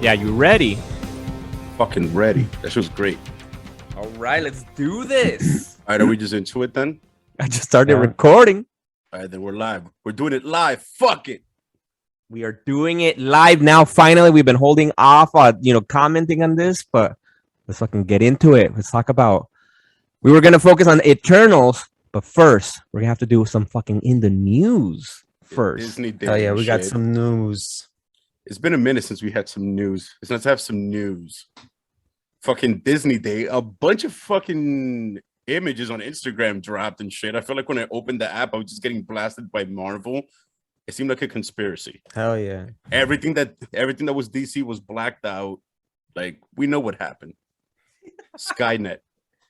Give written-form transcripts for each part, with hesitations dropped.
Yeah, you ready? Fucking ready. That shit was great. All right, let's do this. All right, are we just into it then? I just started recording. All right, then we're live. We're doing it live. Fuck it. We are doing it live now. Finally, we've been holding off on, commenting on this, but let's fucking get into it. Let's talk about. We were gonna focus on Eternals, but first we're gonna have to do some fucking in the news first. Disney Day. Oh yeah, we got some news. It's been a minute since we had some news. It's nice to have some news. Fucking Disney Day. A bunch of fucking images on Instagram dropped and shit. I feel like when I opened the app, I was just getting blasted by Marvel. It seemed like a conspiracy. Hell yeah. Everything that was DC was blacked out. Like, we know what happened. Skynet.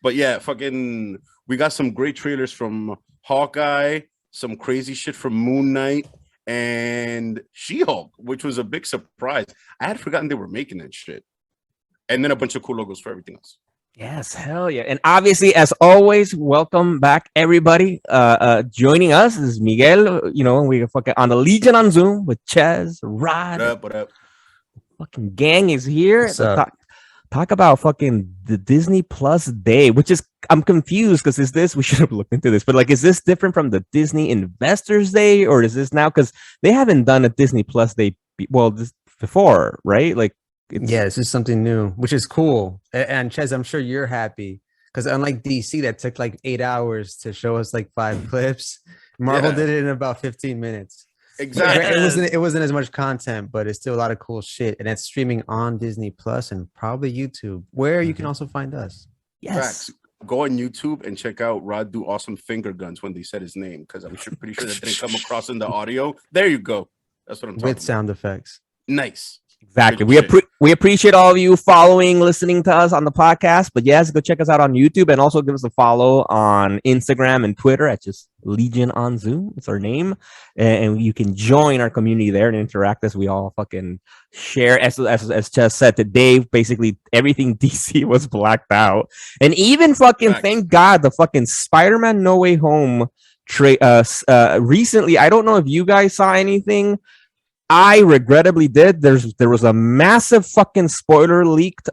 But yeah, fucking we got some great trailers from Hawkeye, some crazy shit from Moon Knight, and She-Hulk, which was a big surprise. I had forgotten they were making that shit. And then a bunch of cool logos for everything else. Yes, hell yeah. And obviously, as always, welcome back, everybody. Joining us is Miguel. We fucking on the Legion on Zoom with Chez, Rod. What up? Fucking gang is here. Talk about fucking the Disney Plus Day, which is, I'm confused because we should have looked into this, but like, is this different from the Disney Investors Day, or is this now? Because they haven't done a Disney Plus Day, this before, right? Like, yeah, this is something new, which is cool. And Chez, I'm sure you're happy because unlike DC, that took like 8 hours to show us like 5 clips. Marvel did it in about 15 minutes. Exactly. It wasn't as much content, but it's still a lot of cool shit. And it's streaming on Disney Plus and probably YouTube, where you can also find us. Yes. Facts. Go on YouTube and check out Rod do awesome finger guns when they said his name, because I'm pretty sure that didn't come across in the audio. There you go. That's what I'm talking with sound effects. Nice. Exactly. We appreciate all of you following, listening to us on the podcast. But yes, go check us out on YouTube and also give us a follow on Instagram and Twitter at just Legion on Zoom. It's our name. And you can join our community there and interact as we all fucking share. As Chess said today, basically everything DC was blacked out. And even fucking, thank God, the fucking Spider-Man No Way Home recently, I don't know if you guys saw anything. I regrettably did. There was a massive fucking spoiler leaked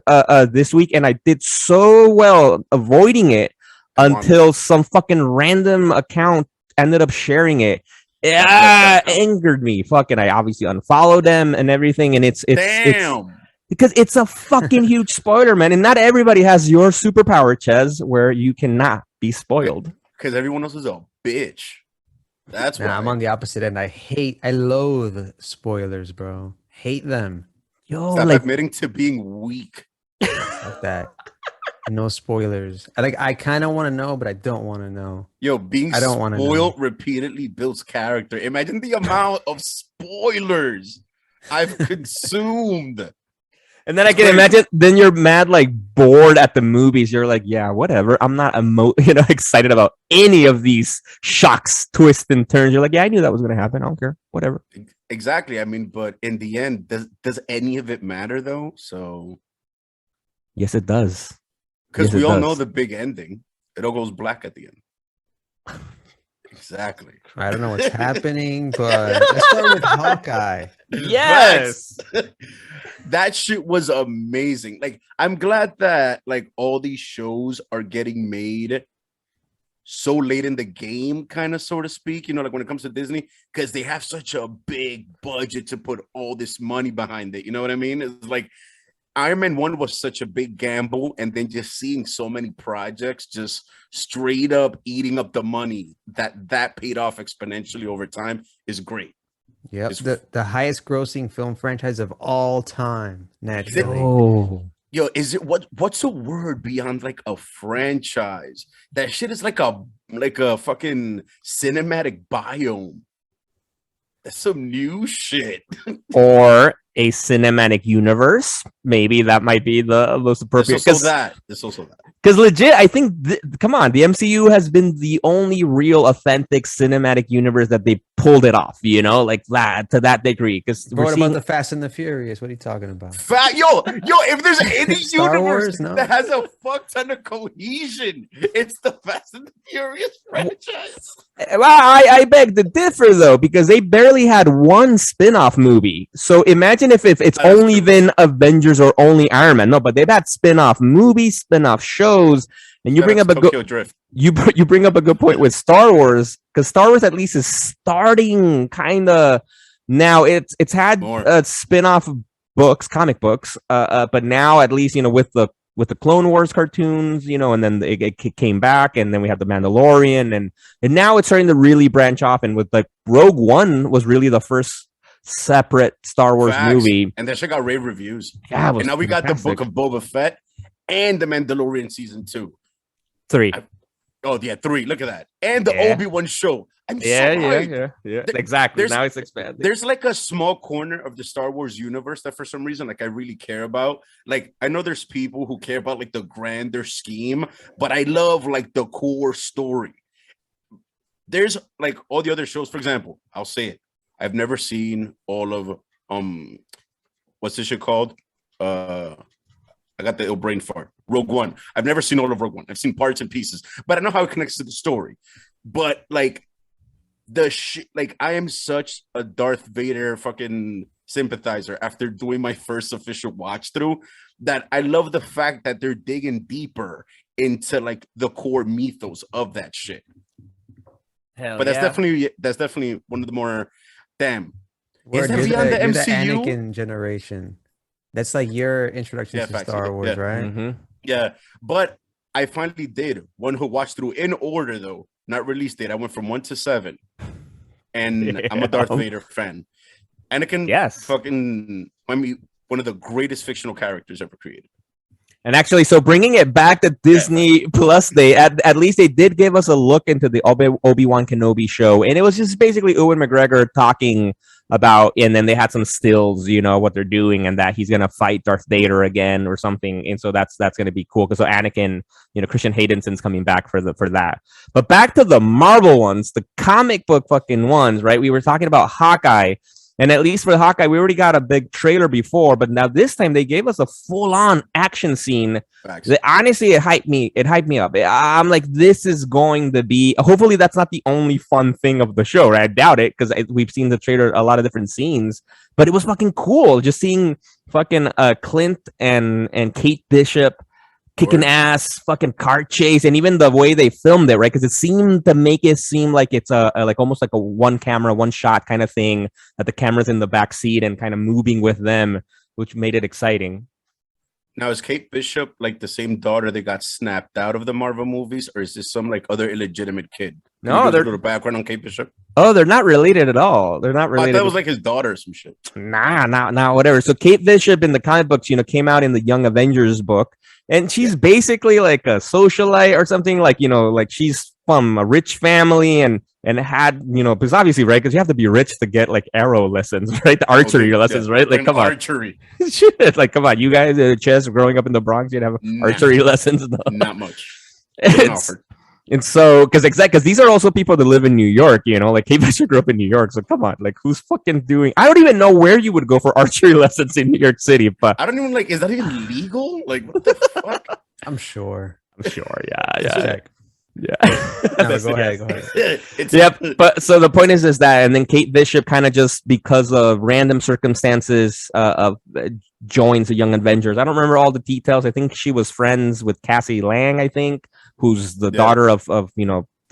this week, and I did so well avoiding it until some fucking random account ended up sharing it. Yeah, angered me. Fucking, I obviously unfollowed them and everything, and it's because it's a fucking huge spoiler, man. And not everybody has your superpower, Chez, where you cannot be spoiled. Because everyone else is a bitch. That's why I'm on the opposite end. I loathe spoilers, bro. Hate them. Stop admitting to being weak. Like that. No spoilers. I kind of want to know, but I don't want to know. Yo, being spoiled repeatedly builds character. Imagine the amount of spoilers I've consumed. And then I can imagine, then you're mad, like bored at the movies. You're like, yeah, whatever. I'm not excited about any of these shocks, twists, and turns. You're like, yeah, I knew that was going to happen. I don't care. Whatever. Exactly. I mean, but in the end, does any of it matter though? So. Yes, it does. Because we all know the big ending. It all goes black at the end. Exactly. I don't know what's happening, but let's start with Hawkeye. Yes. That shit was amazing. Like, I'm glad that like all these shows are getting made so late in the game, kind of, so to speak, like when it comes to Disney, because they have such a big budget to put all this money behind it. You know what I mean? It's like Iron Man 1 was such a big gamble, and then just seeing so many projects just straight up eating up the money that paid off exponentially over time is great. Yep, the highest grossing film franchise of all time, naturally. Yo, is it what's a word beyond like a franchise? That shit is like a fucking cinematic biome. That's some new shit. Or a cinematic universe. Maybe that might be the most appropriate. There's also that. Because legit, I think, come on, the MCU has been the only real authentic cinematic universe that they pulled it off, like that to that degree. Because what about the Fast and the Furious? What are you talking about? Yo, if there's any universe that has a fuck ton of cohesion, it's the Fast and the Furious franchise. Well, I beg to differ though, because they barely had one spin-off movie. So imagine imagine if it's That's only true. been Avengers or only Iron Man. No, but they've had spin-off movies, spin-off shows, and you bring up a good Tokyo Drift. you bring up a good point with Star Wars, because Star Wars at least is starting kind of now. It's had More. spin-off books, comic books, but now at least with the Clone Wars cartoons, and then it came back, and then we have the Mandalorian, and now it's starting to really branch off. And with like Rogue One was really the first separate Star Wars Facts. movie. And that shit got rave reviews. Yeah, it was And now we got the fantastic. Book of Boba Fett and the Mandalorian season 2. 3. Oh yeah, 3. Look at that. And the Yeah. Obi-Wan show. I'm Yeah, so yeah, hyped. yeah. Th- Exactly. there's- Now it's expanding. There's like a small corner of the Star Wars universe that for some reason like I really care about. Like I know there's people who care about like the grander scheme, but I love like the core story. There's like all the other shows, for example, I'll say it. I've never seen all of what's this shit called? I got the ill brain fart. Rogue One. I've never seen all of Rogue One. I've seen parts and pieces, but I know how it connects to the story. But like the shit, like I am such a Darth Vader fucking sympathizer after doing my first official watch through that I love the fact that they're digging deeper into like the core mythos of that shit. Hell But that's definitely one of the more damn. Word, that you're beyond the you're MCU? Anakin generation. That's like your introduction Yeah, to facts, Star yeah, Wars, yeah. right? Mhm. Yeah, but I finally did one who watched through in order though, not release date. I went from 1 to 7, and I'm a Darth Yeah. Vader fan. Anakin, Yes. fucking, I mean, one of the greatest fictional characters ever created. And actually, so bringing it back to Disney Plus, they at least they did give us a look into the Obi-Wan Kenobi show, and it was just basically Ewan McGregor talking about, and then they had some stills, what they're doing, and that he's gonna fight Darth Vader again or something, and so that's gonna be cool because so Anakin, Christian Haydenson's coming back for that. But back to the Marvel ones, the comic book fucking ones, right? We were talking about Hawkeye. And at least for Hawkeye, we already got a big trailer before, but now this time they gave us a full-on action scene. Facts. Honestly, it hyped me. It hyped me up. I'm like, this is going to be. Hopefully, that's not the only fun thing of the show, right? I doubt it because we've seen the trailer, a lot of different scenes, but it was fucking cool just seeing fucking Clint and Kate Bishop kicking ass, fucking car chase, and even the way they filmed it, right? Because it seemed to make it seem like it's a like almost like a one camera, one shot kind of thing, that the camera's in the back seat and kind of moving with them, which made it exciting. Now, is Kate Bishop like the same daughter that got snapped out of the Marvel movies, or is this some like other illegitimate kid? Can you No, give us they're a little background on Kate Bishop. oh, they're not related at all. They're not I related. thought it was like his daughter or some shit. Nah, whatever. So Kate Bishop in the comic books, came out in the Young Avengers book, and she's basically like a socialite or something. Like like she's from a rich family and had because obviously right because you have to be rich to get like arrow lessons, right? The archery lessons, right? Like come on, archery, shit. Like come on, you guys, chess growing up in the Bronx, you'd have archery lessons. No. not much. Wasn't It's- offered. And so, because these are also people that live in New York, like Kate Bishop grew up in New York. So come on, like who's fucking doing? I don't even know where you would go for archery lessons in New York City, but I don't even like. Is that even legal? Like what the fuck? I'm sure. I'm sure, yeah. Check. Yeah. No, go ahead. It's, Yep. But so the point is that, and then Kate Bishop kind of just because of random circumstances joins the Young Avengers. I don't remember all the details. I think she was friends with Cassie Lang, I think, who's the daughter of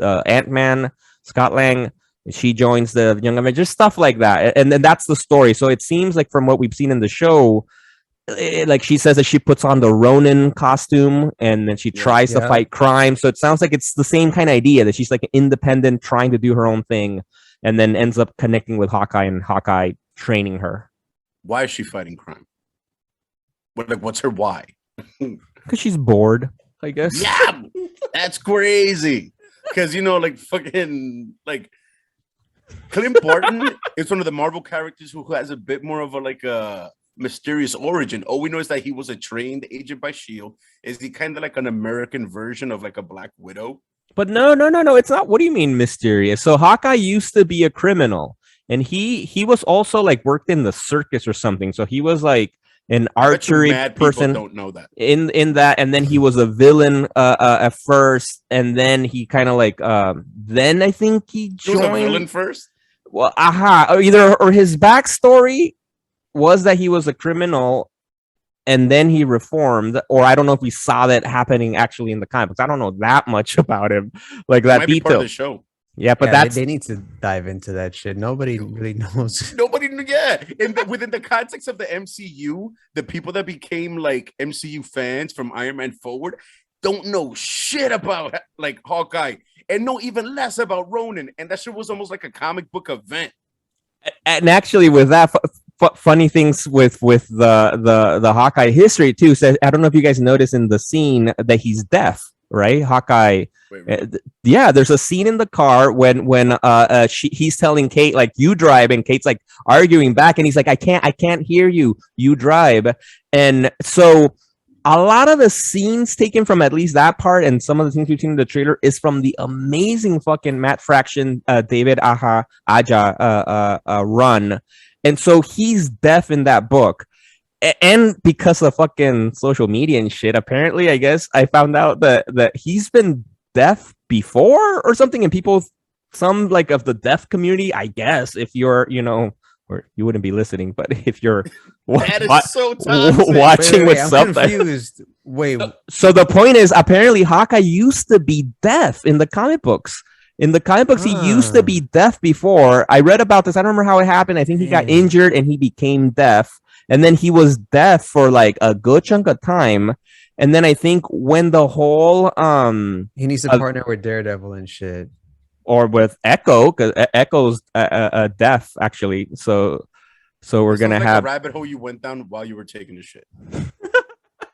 Ant-Man, Scott Lang. She joins the Young Avengers, stuff like that. And then that's the story. So it seems like from what we've seen in the show, like she says that she puts on the Ronin costume and then she tries to fight crime. So it sounds like it's the same kind of idea that she's like independent, trying to do her own thing, and then ends up connecting with Hawkeye and Hawkeye training her. Why is she fighting crime? What's her why? Because she's bored, I guess. Yeah, that's crazy. Because like fucking like Clint Barton is one of the Marvel characters who has a bit more of a mysterious origin. All we know is that he was a trained agent by SHIELD. Is he kind of like an American version of like a Black Widow? But no, it's not. What do you mean mysterious? So Hawkeye used to be a criminal, and he was also like worked in the circus or something. So he was like an archery person. Don't know that in that, and then he was a villain at first, and then he kind of like then I think he joined. He was a villain first. Well, or his backstory was that he was a criminal and then he reformed, or I don't know if we saw that happening actually in the comic books. I don't know that much about him, like It that might be part of detail. the show. Yeah, but Yeah, that's they need to dive into that shit. Nobody really knows. Nobody knew. Yeah, within the context of the MCU, the people that became like MCU fans from Iron Man forward don't know shit about like Hawkeye and know even less about Ronin. And that shit was almost like a comic book event. and actually with that funny things with the Hawkeye history too. So I don't know if you guys noticed in the scene that he's deaf, right? Hawkeye. Wait. Yeah, there's a scene in the car when he's telling Kate like you drive, and Kate's like arguing back, and he's like I can't hear you, you drive. And so a lot of the scenes taken from at least that part and some of the things we've seen in the trailer is from the amazing fucking Matt Fraction David Aja run. And so he's deaf in that book. And because of fucking social media and shit, apparently, I guess I found out that he's been deaf before or something, and people, some like of the deaf community, I guess, if you're, or you wouldn't be listening, but if you're that is so toxic. watching with I'm subtitles. confused. Wait, So the point is, apparently Hawkeye used to be deaf in the comic books. In the comic books, he used to be deaf before. I read about this. I don't remember how it happened. I think he got injured and he became deaf. And then he was deaf for like a good chunk of time. And then I think when the whole he needs to partner with Daredevil and shit, or with Echo, because Echo's deaf actually. So we're gonna have a rabbit hole you went down while you were taking the shit.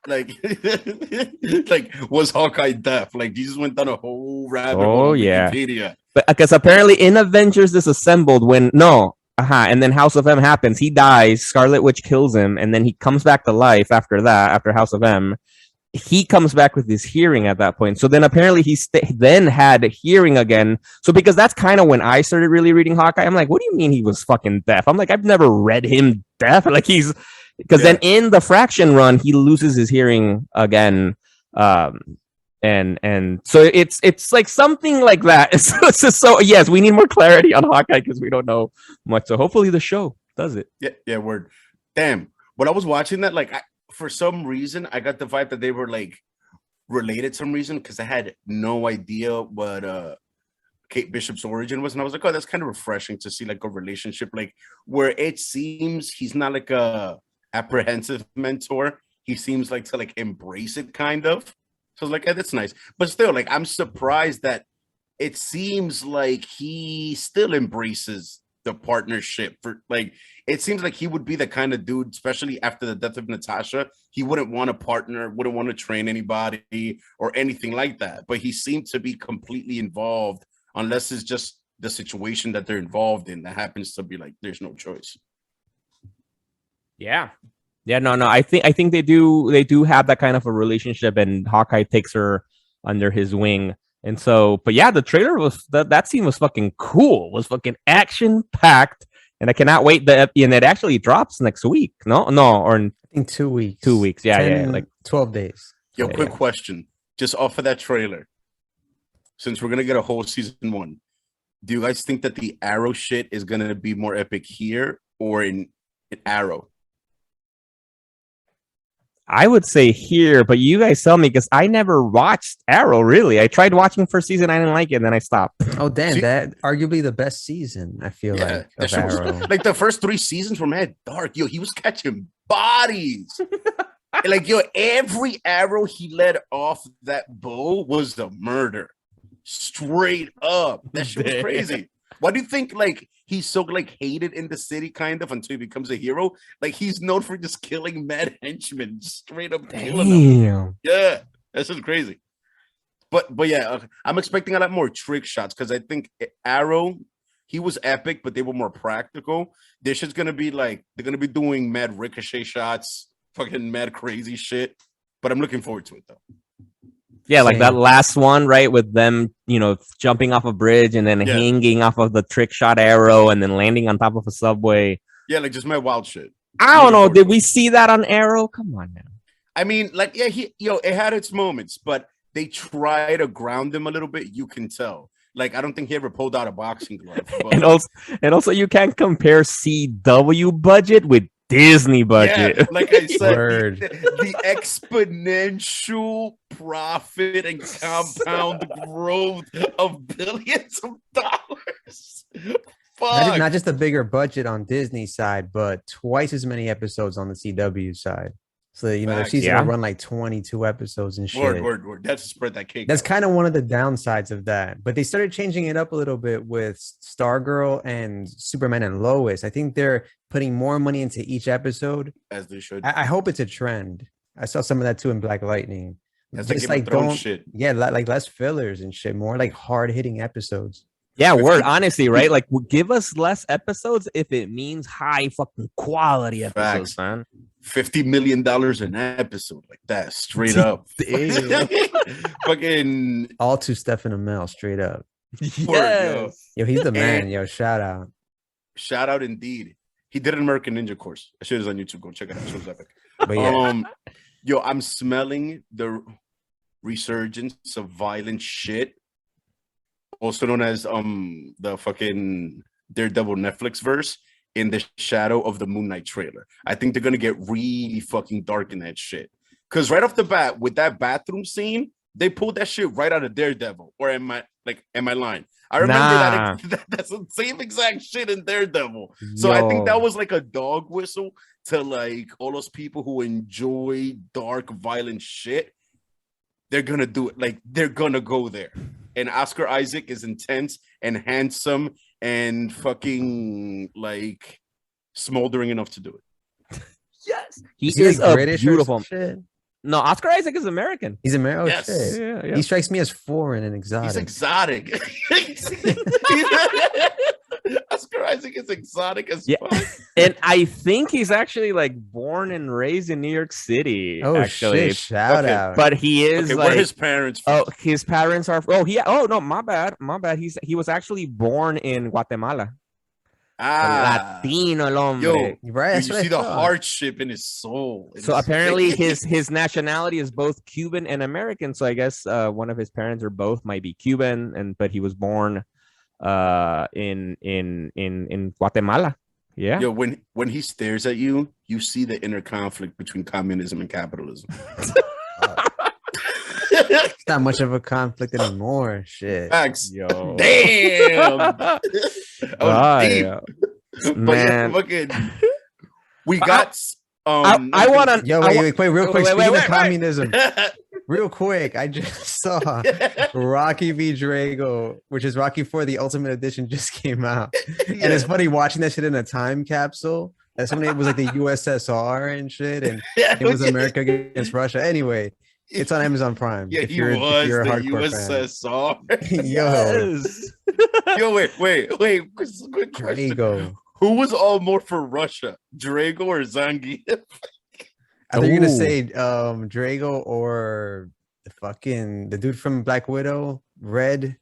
like was Hawkeye deaf? Like Jesus went down a whole rabbit hole. Oh yeah, Wikipedia. but because apparently in Avengers Disassembled, and then House of M happens, he dies. Scarlet Witch kills him, and then he comes back to life after that. After House of M, he comes back with his hearing at that point. So then apparently he then had hearing again. So because that's kind of when I started really reading Hawkeye. I'm like, what do you mean he was fucking deaf? I'm like, I've never read him deaf. Like then in the Fraction run, he loses his hearing again. And so it's like something like that. So yes, we need more clarity on Hawkeye because we don't know much. So hopefully the show does it. Yeah, word. Damn. When I was watching that, like for some reason, I got the vibe that they were like related some reason because I had no idea what Kate Bishop's origin was, and I was like, oh, that's kind of refreshing to see like a relationship like where it seems he's not like a apprehensive mentor. He seems like to like embrace it kind of. So I was like, hey, that's nice. But still, like, I'm surprised that it seems like he still embraces the partnership. For like, it seems like he would be the kind of dude, especially after the death of Natasha, he wouldn't want to partner, wouldn't want to train anybody or anything like that. But he seemed to be completely involved, unless it's just the situation that they're involved in that happens to be like, there's no choice. Yeah. Yeah, no. I think they do have that kind of a relationship, and Hawkeye takes her under his wing. And so, but yeah, the trailer was that scene was fucking cool. It was fucking action packed, and I cannot wait. And it actually drops next week. No, or I think 2 weeks. 2 weeks. Yeah, like 12 days. Yo, quick question, just off of that trailer, since we're gonna get a whole season 1, do you guys think that the Arrow shit is gonna be more epic here or in Arrow? I would say here, but you guys tell me because I never watched Arrow. Really, I tried watching first season, I didn't like it, and then I stopped. Oh damn, that arguably the best season. I feel like of Arrow. Like the first 3 seasons were mad dark. Yo, he was catching bodies. Like yo, every arrow he let off that bow was a murder, straight up. That shit was crazy. Why do you think like he's so like hated in the city kind of until he becomes a hero? Like he's known for just killing mad henchmen, straight up killing them. Yeah, that's just crazy. But yeah, I'm expecting a lot more trick shots because I think Arrow, he was epic, but they were more practical. This shit's gonna be like they're gonna be doing mad ricochet shots, fucking mad crazy shit. But I'm looking forward to it though. Yeah, like that last one, right? With them, jumping off a bridge and then hanging off of the trick shot arrow and then landing on top of a subway. Yeah, like just my wild shit. I don't know. Did we see that on Arrow? Come on now. I mean, like, yeah, it had its moments, but they try to ground him a little bit. You can tell. Like, I don't think he ever pulled out a boxing glove. But... and also, you can't compare CW budget with Disney budget. Yeah, like I said, Word. the exponential profit and compound growth of billions of dollars. Fuck. Not just a bigger budget on Disney side, but twice as many episodes on the CW side. So their Facts. season Yeah. will run like 22 episodes and shit. Word. That's to spread that cake. That's out. kind of one of the downsides of that. But they started changing it up a little bit with Stargirl and Superman and Lois. I think they're putting more money into each episode. As they should. I hope it's a trend. I saw some of that too in Black Lightning. That's Just like Game of Thrones don't, shit. yeah, like less fillers and shit, more like hard hitting episodes. Yeah, word. Honestly, right? Like, give us less episodes if it means high fucking quality episodes, Facts. man. $50 million an episode, like that, straight up. Damn. Fucking All to Stefan Amell, straight up. Yes. Yo, he's the man. And- Yo, shout out. shout out indeed. He did an American Ninja course. That shit is on YouTube. Go check it out. Show's epic. But yeah, Yo, I'm smelling the resurgence of violent shit, also known as the fucking Daredevil Netflix verse, in the shadow of the Moon Knight trailer. I think they're gonna get really fucking dark in that shit. Cause right off the bat, with that bathroom scene, they pulled that shit right out of Daredevil. Or am I lying? I remember that's the same exact shit in Daredevil. So I think that was like a dog whistle to like all those people who enjoy dark, violent shit. They're gonna do it. Like they're gonna go there. And Oscar Isaac is intense and handsome and fucking like smoldering enough to do it. Yes. He is he is like a British or beautiful. some shit? No, Oscar Isaac is American. He's American. Oh Yes. shit. Yeah. He strikes me as foreign and exotic. He's exotic. Oscar Isaac is exotic as Yeah. fuck. And I think he's actually like born and raised in New York City. Oh actually. shit! Shout Okay, out. But he is Okay, like, where his parents from? oh, his parents are. Oh no, my bad. He was actually born in Guatemala. Latino, el hombre. Yo, Right? you That's what I see the thought. hardship in his soul. in So his apparently face. his nationality is both Cuban and American. So I guess one of his parents or both might be Cuban, but he was born in Guatemala. Yeah. Yo, when he stares at you, you see the inner conflict between communism and capitalism. It's not much of a conflict anymore. Shit. Facts. Yo. Damn. That was deep. yeah. But Man. yeah, fucking, we got. I want to. Yo, wait, real quick. wait, Speaking wait, of communism, real quick, I just saw Rocky v. Drago, which is Rocky 4, the Ultimate Edition, just came out. And it's funny watching that shit in a time capsule. As somebody it was like the USSR and shit, and it was America against Russia. Anyway, it's on Amazon Prime. Yeah, if he you're, was if you're a the hardcore USSR. fan. Yo, Yes. Yo, wait. Good question. Drago. Who was all more for Russia, Drago or Zangief? I thought you were gonna Ooh. say Drago or the dude from Black Widow, Red.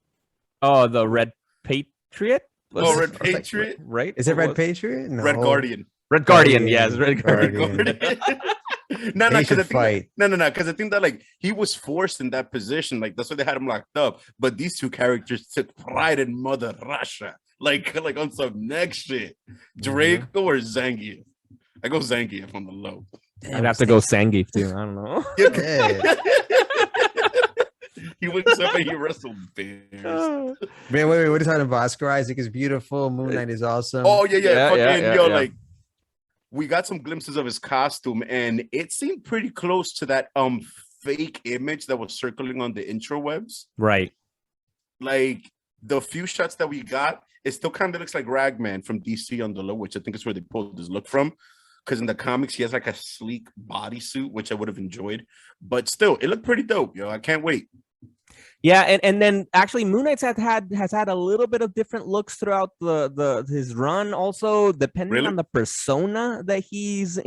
Oh, the Red Patriot. Oh, Red It's like- Patriot, Right? Is it What Red was- Patriot? No. Red Guardian. Red Guardian. Guardian. Yes, Red Guardian. Guardian. No, They because should I think fight. because I think that like he was forced in that position, like that's why they had him locked up. But these two characters took pride in Mother Russia, like on some next shit. Drago or Zangief? I go Zangief on the low. I'd have to go Zangief too. I don't know. Yeah. He wakes up and he wrestled bears. Man, wait. What are you talking about? Oscar Isaac is beautiful. Moon Knight is awesome. Oh yeah. Fucking yo, yeah. like we got some glimpses of his costume, and it seemed pretty close to that fake image that was circling on the intrawebs. Right. Like the few shots that we got, it still kind of looks like Ragman from DC on the low, which I think is where they pulled this look from. Because in the comics, he has like a sleek bodysuit, which I would have enjoyed. But still, it looked pretty dope, yo. I can't wait. Yeah, and then actually Moon Knight's has had a little bit of different looks throughout his run, also depending Really? on the persona that he is,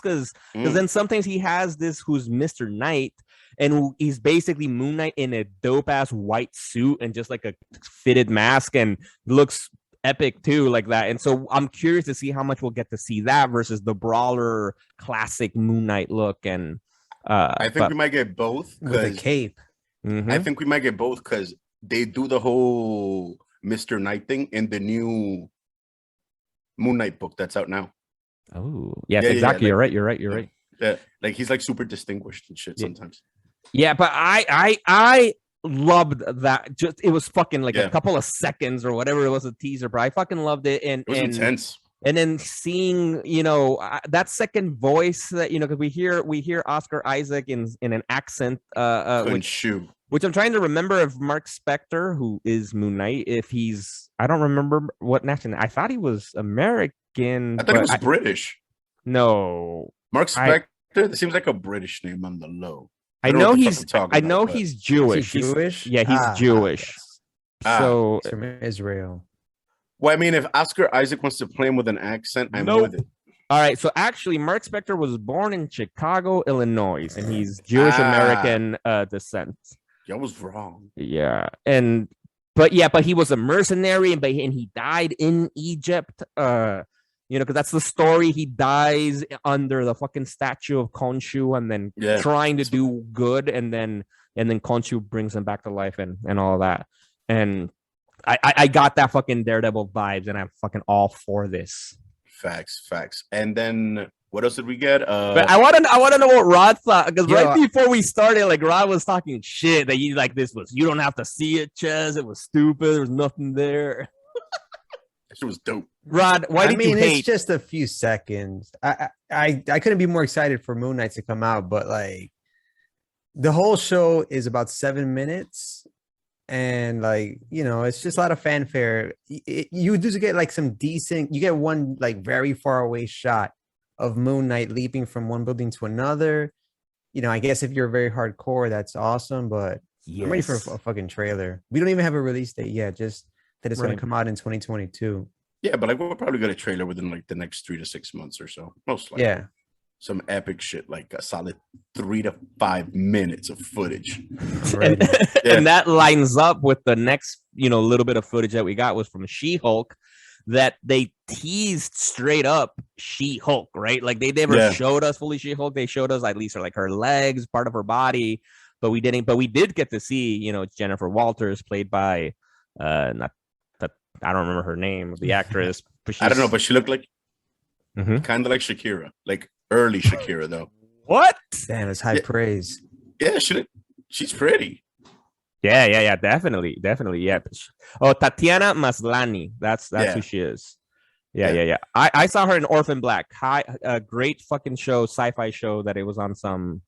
because then sometimes he has this who's Mr. Knight, and he's basically Moon Knight in a dope ass white suit and just like a fitted mask, and looks epic too, like that. And so I'm curious to see how much we'll get to see that versus the brawler classic Moon Knight look. And I think we might get both. with a 'cause cape. Mhm. I think we might get both because they do the whole Mr. Knight thing in the new Moon Knight book that's out now. Oh, yes, Yeah, exactly. like, You're right. yeah, like he's like super distinguished and shit Yeah. sometimes. Yeah, but I loved that. Just it was fucking like a Yeah, couple of seconds or whatever it was, a teaser, but I fucking loved it. And it was intense. then seeing that second voice that because we hear Oscar Isaac in an accent Couldn't shoot. which I'm trying to remember if Mark Spector, who is Moon Knight, if he's I don't remember what nationality. I thought he was American. I thought he was British. No, Mark Spector. That seems like a British name on the low. I know he's Jewish. Yeah, he's Jewish. So he's from Israel. Well, I mean, if Oscar Isaac wants to play him with an accent, I'm with it. All right, so actually, Mark Spector was born in Chicago, Illinois, and he's Jewish American descent. I was wrong. Yeah, but he was a mercenary, and he died in Egypt. Because that's the story. He dies under the fucking statue of Khonshu, and then trying to do good, and then Khonshu brings him back to life, and all of that. And I got that fucking Daredevil vibes, and I'm fucking all for this. Facts. And then what else did we get? But I want to know what Rod thought, because right before we started, like Rod was talking shit that you don't have to see it, Chaz. It was stupid. There was nothing there. That shit was dope. Rod, why did you hate? It's just a few seconds. I couldn't be more excited for Moon Knight to come out, but like the whole show is about 7 minutes, and like it's just a lot of fanfare. You do get like some decent. You get one like very far away shot of Moon Knight leaping from one building to another. I guess if you're very hardcore, that's awesome. But I'm ready for a fucking trailer. We don't even have a release date yet. Just that it's going to come out in 2022. Yeah, but like we'll probably get a trailer within like the next 3 to 6 months or so, most likely. Yeah, some epic shit, like a solid 3 to 5 minutes of footage. Right. And that lines up with the next, little bit of footage that we got was from She-Hulk, that they teased straight up She-Hulk, right? Like they never showed us fully She-Hulk. They showed us at least like her legs, part of her body, but we didn't. But we did get to see, Jennifer Walters, played by I don't remember her name, the actress. But I don't know, but she looked like kind of like Shakira, like early Shakira though. What? Damn, it's high praise. Yeah, she's pretty. Yeah, definitely. Yeah. Oh, Tatiana Maslany. That's who she is. Yeah. I saw her in Orphan Black. A great fucking show, sci-fi show that it was on some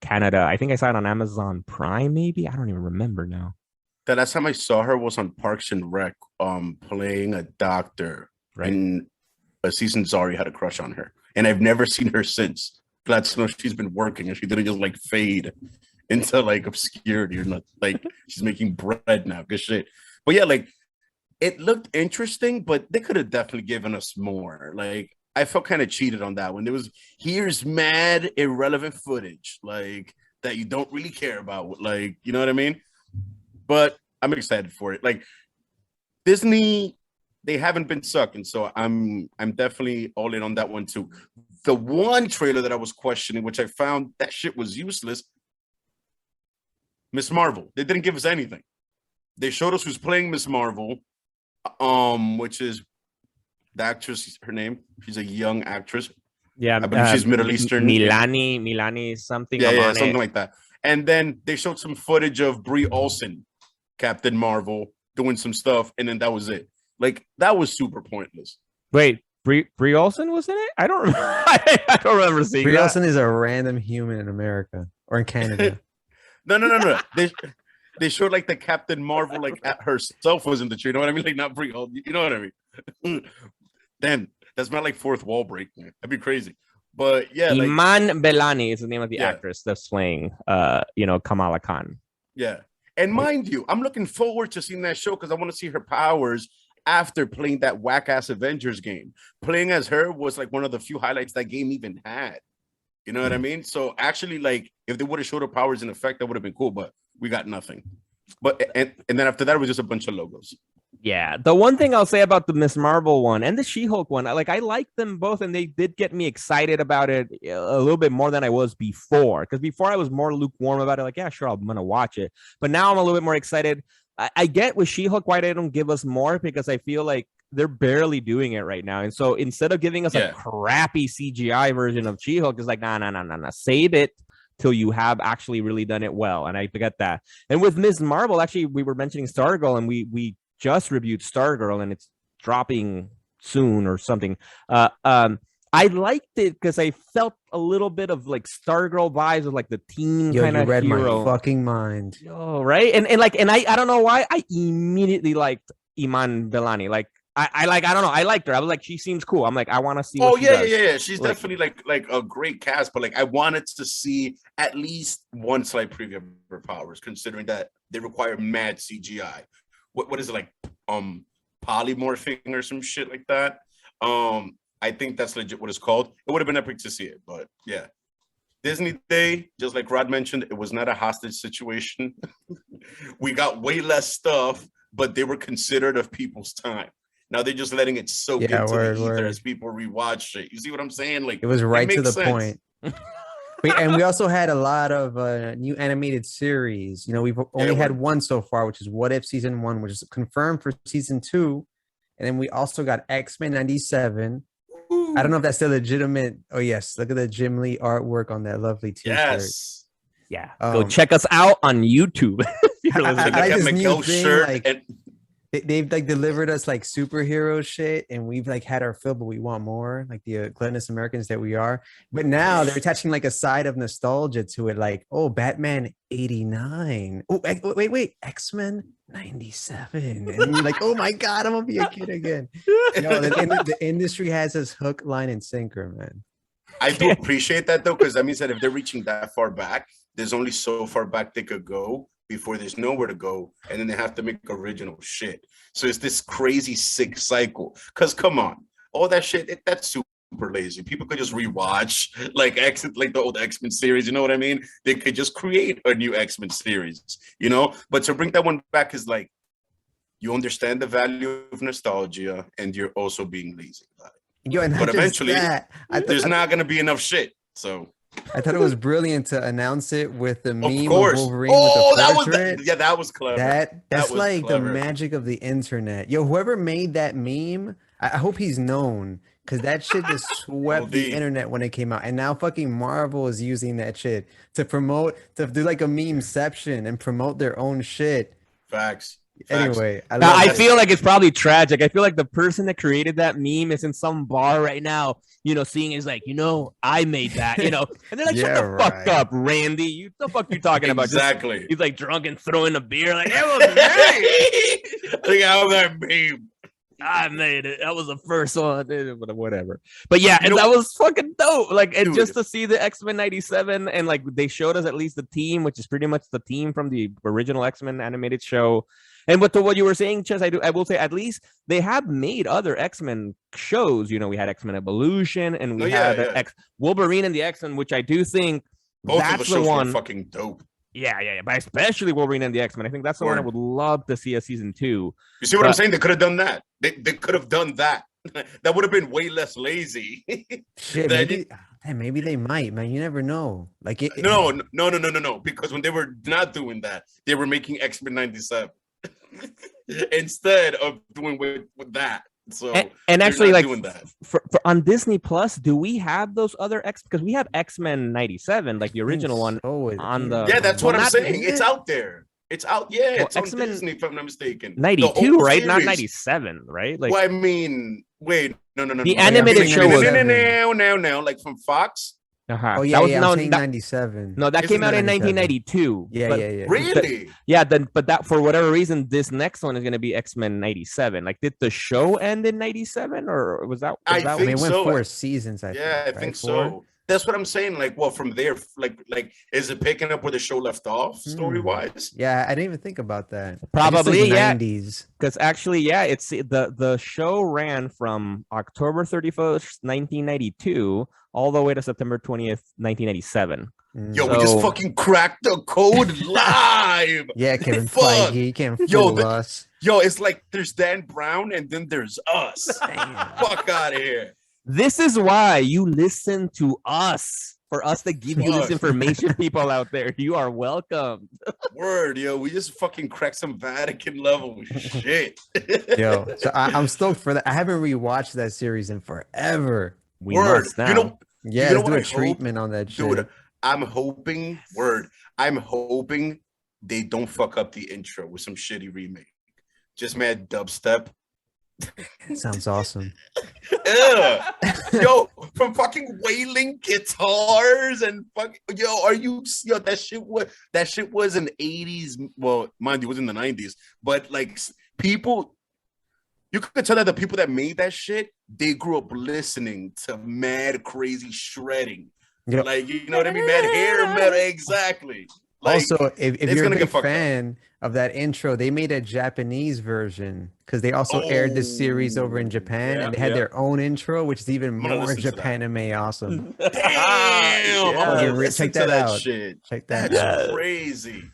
Canada. I think I saw it on Amazon Prime, maybe. I don't even remember now. The last time I saw her was on Parks and Rec, playing a doctor. Right. And Aziz Ansari had a crush on her. And I've never seen her since. Glad to know she's been working and she didn't just like fade into like obscurity or not. Like she's making bread now. Good shit. But yeah, like it looked interesting, but they could have definitely given us more. Like I felt kind of cheated on that one. Here's mad irrelevant footage, like that you don't really care about. Like, you know what I mean? But I'm excited for it. Like Disney, they haven't been sucking, so I'm definitely all in on that one too. The one trailer that I was questioning, which I found that shit was useless, Miss Marvel. They didn't give us anything. They showed us who's playing Miss Marvel, which is the actress. Her name. She's a young actress. Yeah, I believe she's Middle Eastern. Milani something. Yeah, something like that. And then they showed some footage of Brie Olsen, Captain Marvel, doing some stuff, and then that was it. Like that was super pointless. Wait, Brie Olsen was in it? I don't remember. I don't remember seeing Brie Olsen is a random human in America or in Canada. No. They showed like the Captain Marvel, like at herself was in the tree. You know what I mean? Like not Brie Olsen. You know what I mean? Damn, that's not like fourth wall break, man. That'd be crazy. But yeah, Iman Belani is the name of the actress that's playing Kamala Khan. Yeah. And mind you, I'm looking forward to seeing that show because I want to see her powers after playing that whack-ass Avengers game. Playing as her was like one of the few highlights that game even had. You know what I mean? So actually, like, if they would have showed her powers in effect, that would have been cool, but we got nothing. But and then after that, it was just a bunch of logos. Yeah, the one thing I'll say about the Miss Marvel one and the She-Hulk one, I like them both, and they did get me excited about it a little bit more than I was before. Because before I was more lukewarm about it, like, yeah, sure, I'm gonna watch it. But now I'm a little bit more excited. I get with She-Hulk why they don't give us more, because I feel like they're barely doing it right now. And so instead of giving us Yeah. a crappy CGI version of She-Hulk, it's like, nah. Save it till you have actually really done it well. And I get that. And with Ms. Marvel, actually, we were mentioning Stargirl, and we just reviewed Stargirl, and it's dropping soon or something. I liked it because I felt a little bit of like Stargirl vibes of like the teen kind you of read hero. my fucking mind. Yo, right? And I don't know why I immediately liked Iman Belani. Like I don't know. I liked her. I was like, she seems cool. I'm like, I want to see what she does. Yeah. She's Like- definitely like a great cast, but like I wanted to see at least one slight preview of her powers, considering that they require mad CGI. What is it like? Polymorphing or some shit like that. I think that's legit what it's called. It would have been epic to see it, but yeah. Disney Day, just like Rod mentioned, it was not a hostage situation. We got way less stuff, but they were considerate of people's time. Now they're just letting it soak into the ether as people rewatch it. You see what I'm saying? Like it was right to the sense. point. And we also had a lot of new animated series. You know, we've only had one so far, which is What If Season 1, which is confirmed for Season 2. And then we also got X-Men 97. I don't know if that's still legitimate. Oh, yes. Look at the Jim Lee artwork on that lovely t-shirt. Yes. Yeah. Go check us out on YouTube. I like this new Miguel's thing, shirt like, and they've like delivered us like superhero shit, and we've like had our fill, but we want more, like the gluttonous Americans that we are. But now they're attaching like a side of nostalgia to it, like, oh, Batman 89. Oh, wait, X-Men 97. And you're like, oh my God, I'm gonna be a kid again. No, the industry has us hook, line, and sinker, man. I do appreciate that though, because that means that if they're reaching that far back, there's only so far back they could go before there's nowhere to go, and then they have to make original shit. So it's this crazy sick cycle. Because come on, all that shit, that's super lazy. People could just rewatch like the old X-Men series, you know what I mean? They could just create a new X-Men series, you know? But to bring that one back is like, you understand the value of nostalgia, and you're also being lazy about it. Yo, But eventually, that, there's not going to be enough shit. So I thought it was brilliant to announce it with the meme of Wolverine oh, with the that portrait. that was clever. That's was like clever. the magic of the internet. Yo, whoever made that meme, I hope he's known, because that shit just swept the internet when it came out. And now fucking Marvel is using that shit to do like a memeception and promote their own shit. Facts. Anyway, I feel like it's probably tragic. I feel like the person that created that meme is in some bar right now, you know, seeing is like, you know, I made that, you know, and they're like, shut the fuck up, Randy. You the fuck you talking about? Exactly. Just, he's like drunk and throwing a beer, like it was me. Look how that meme. I made it. That was the first one, whatever. But yeah, and that was fucking dope. Like, and just to see the X-Men 97, and like they showed us at least the team, which is pretty much the team from the original X-Men animated show. And but to what you were saying, Chess, I will say at least they have made other X-Men shows. You know, we had X-Men Evolution, and we had Wolverine and the X-Men, which I do think both that's of the shows the one. Were fucking dope. Yeah, but especially Wolverine and the X-Men. I think that's the one I would love to see a season 2. You see what I'm saying? They could have done that. They could have done that. That would have been way less lazy. Shit, maybe they might, man. You never know. Like no. Because when they were not doing that, they were making X-Men 97 instead of doing with that. So and actually, like doing that. For on Disney Plus, do we have those other because we have X-Men 97, like the original one on the that's what I'm saying. It's out there. It's out. Yeah, it's X-Men, on Disney, if I'm not mistaken. 92, right? Series. Not 97, right? Like, well, I mean, wait, no. The animated show was no, like from Fox. Oh yeah, that was 97. No, that came out in 1992. Yeah. Really? But that for whatever reason, this next one is going to be X-Men 97. Like, did the show end in 97, or was that? I think it went so. 4 seasons. I think so. That's what I'm saying. Like, well, from there, like, is it picking up where the show left off, story wise? Yeah, I didn't even think about that. Probably, yeah. 90s. Because actually, yeah, it's the show ran from October 31st, 1992, all the way to September 20th, 1997. Yo, we just fucking cracked the code live. Yeah, Kevin Feige can't fool us. Yo, it's like there's Dan Brown and then there's us. Fuck out of here. This is why you listen to us. for us to give you this Fuck. information, people out there. You are welcome. Word, yo, we just fucking cracked some Vatican level shit. Yo, so I'm stoked for that. I haven't rewatched that series in forever. We Word, must now. you know, Yeah, You know let's do what a I hope? treatment on that shit. dude. I'm hoping they don't fuck up the intro with some shitty remake. Just mad dubstep. Sounds awesome. Ugh. Yo, from fucking wailing guitars and fucking that shit was an 80s. Well, mind you, it was in the 90s, but like people, you could tell that the people that made that shit, they grew up listening to mad crazy shredding. Yep. Like, you know what I mean? Mad hair metal, exactly. Like, Also, if it's you're a gonna get big fucked up. fan of that intro, they made a Japanese version because they also aired this series over in Japan, and they had their own intro, which is even I'm gonna more listen to that. Japanime awesome. Damn, Yes. I'm gonna Check listen that to that out. shit. Check that That's out. crazy.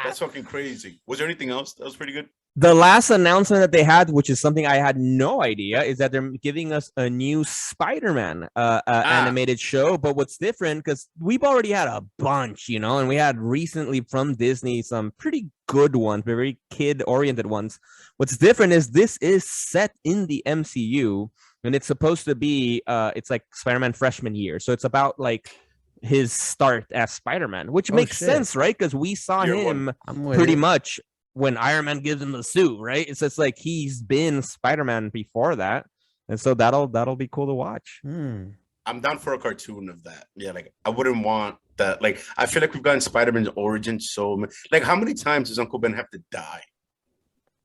That's fucking crazy. Was there anything else that was pretty good? The last announcement that they had, which is something I had no idea, is that they're giving us a new Spider-Man animated show. But what's different, because we've already had a bunch, and we had recently from Disney some pretty good ones, very kid-oriented ones. What's different is this is set in the MCU, and it's supposed to be, it's like Spider-Man freshman year. So it's about like his start as Spider-Man, which makes sense, right? Because we saw Year him I'm with pretty it. much when Iron Man gives him the suit, right? It's just like he's been Spider-Man before that, and so that'll be cool to watch. I'm down for a cartoon of that. Yeah, like I wouldn't want that. Like I feel like we've gotten Spider-Man's origin so like how many times does Uncle Ben have to die?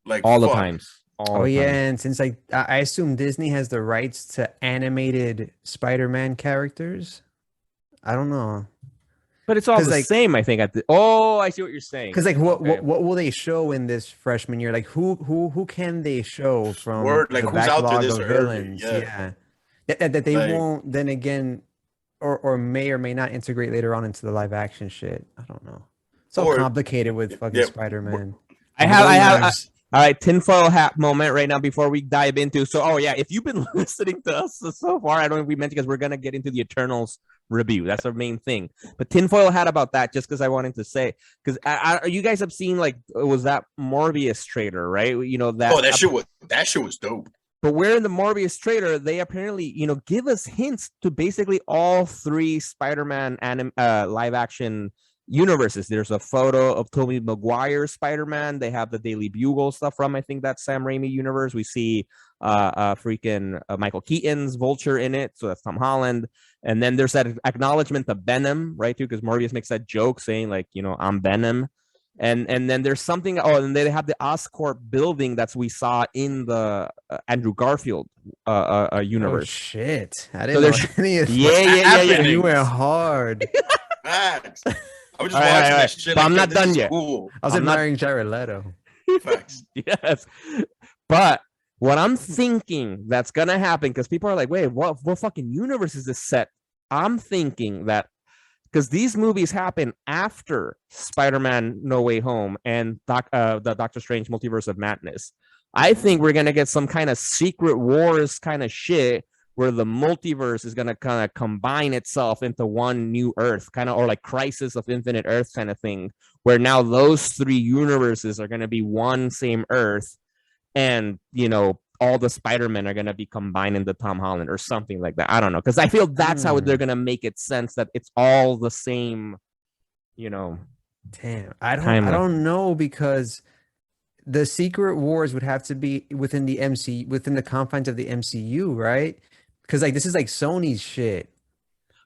Like All the fuck. times. Oh yeah, and since like I assume Disney has the rights to animated Spider-Man characters, I don't know. But it's all 'Cause, the like- same, I think. I see what you're saying. Because like Okay. what will they show in this freshman year? Like who can they show from Word, like, the who's out there backlog this of early? villains? Yeah. That they Like- won't then again or may or may not integrate later on into the live action shit. I don't know. It's all Or- complicated with fucking yeah, Spider-Man. I have Universe. all right, tinfoil hat moment right now before we dive into. So, if you've been listening to us so far, I don't know if we mentioned because we're gonna get into the Eternals review. That's our main thing. But tinfoil hat about that, just because I wanted to say, because you guys have seen like was that Morbius trailer, right? That shit was dope. But where in the Morbius trailer, they apparently, give us hints to basically all three Spider-Man live action universes. There's a photo of Tobey Maguire's Spider-Man. They have the Daily Bugle stuff from, I think, that Sam Raimi universe. We see freaking Michael Keaton's Vulture in it. So that's Tom Holland. And then there's that acknowledgement of Venom, right, too, because Morbius makes that joke saying, like, I'm Venom. And then there's something. Oh, and they have the Oscorp building that we saw in the Andrew Garfield universe. Oh shit! I So didn't know any of yeah. You went hard. Facts. I was just All right, watching all that right. shit. But I'm not this done is yet. Cool. I was I'm not- admiring Jared Leto. Facts. Yes, but what I'm thinking that's gonna happen, because people are like, wait, what fucking universe is this set? I'm thinking that because these movies happen after Spider-Man No Way Home and the Doctor Strange Multiverse of Madness, I think we're gonna get some kind of Secret Wars kind of shit where the multiverse is gonna kind of combine itself into one new Earth, kind of, or like Crisis of Infinite Earth kind of thing, where now those three universes are gonna be one same Earth, and all the Spider-Men are gonna be combined into Tom Holland or something like that. I don't know, because I feel that's how they're gonna make it sense that it's all the same. Damn, I Timeline. don't know, because the Secret Wars would have to be within the within the confines of the MCU, right? Because like this is like Sony's shit.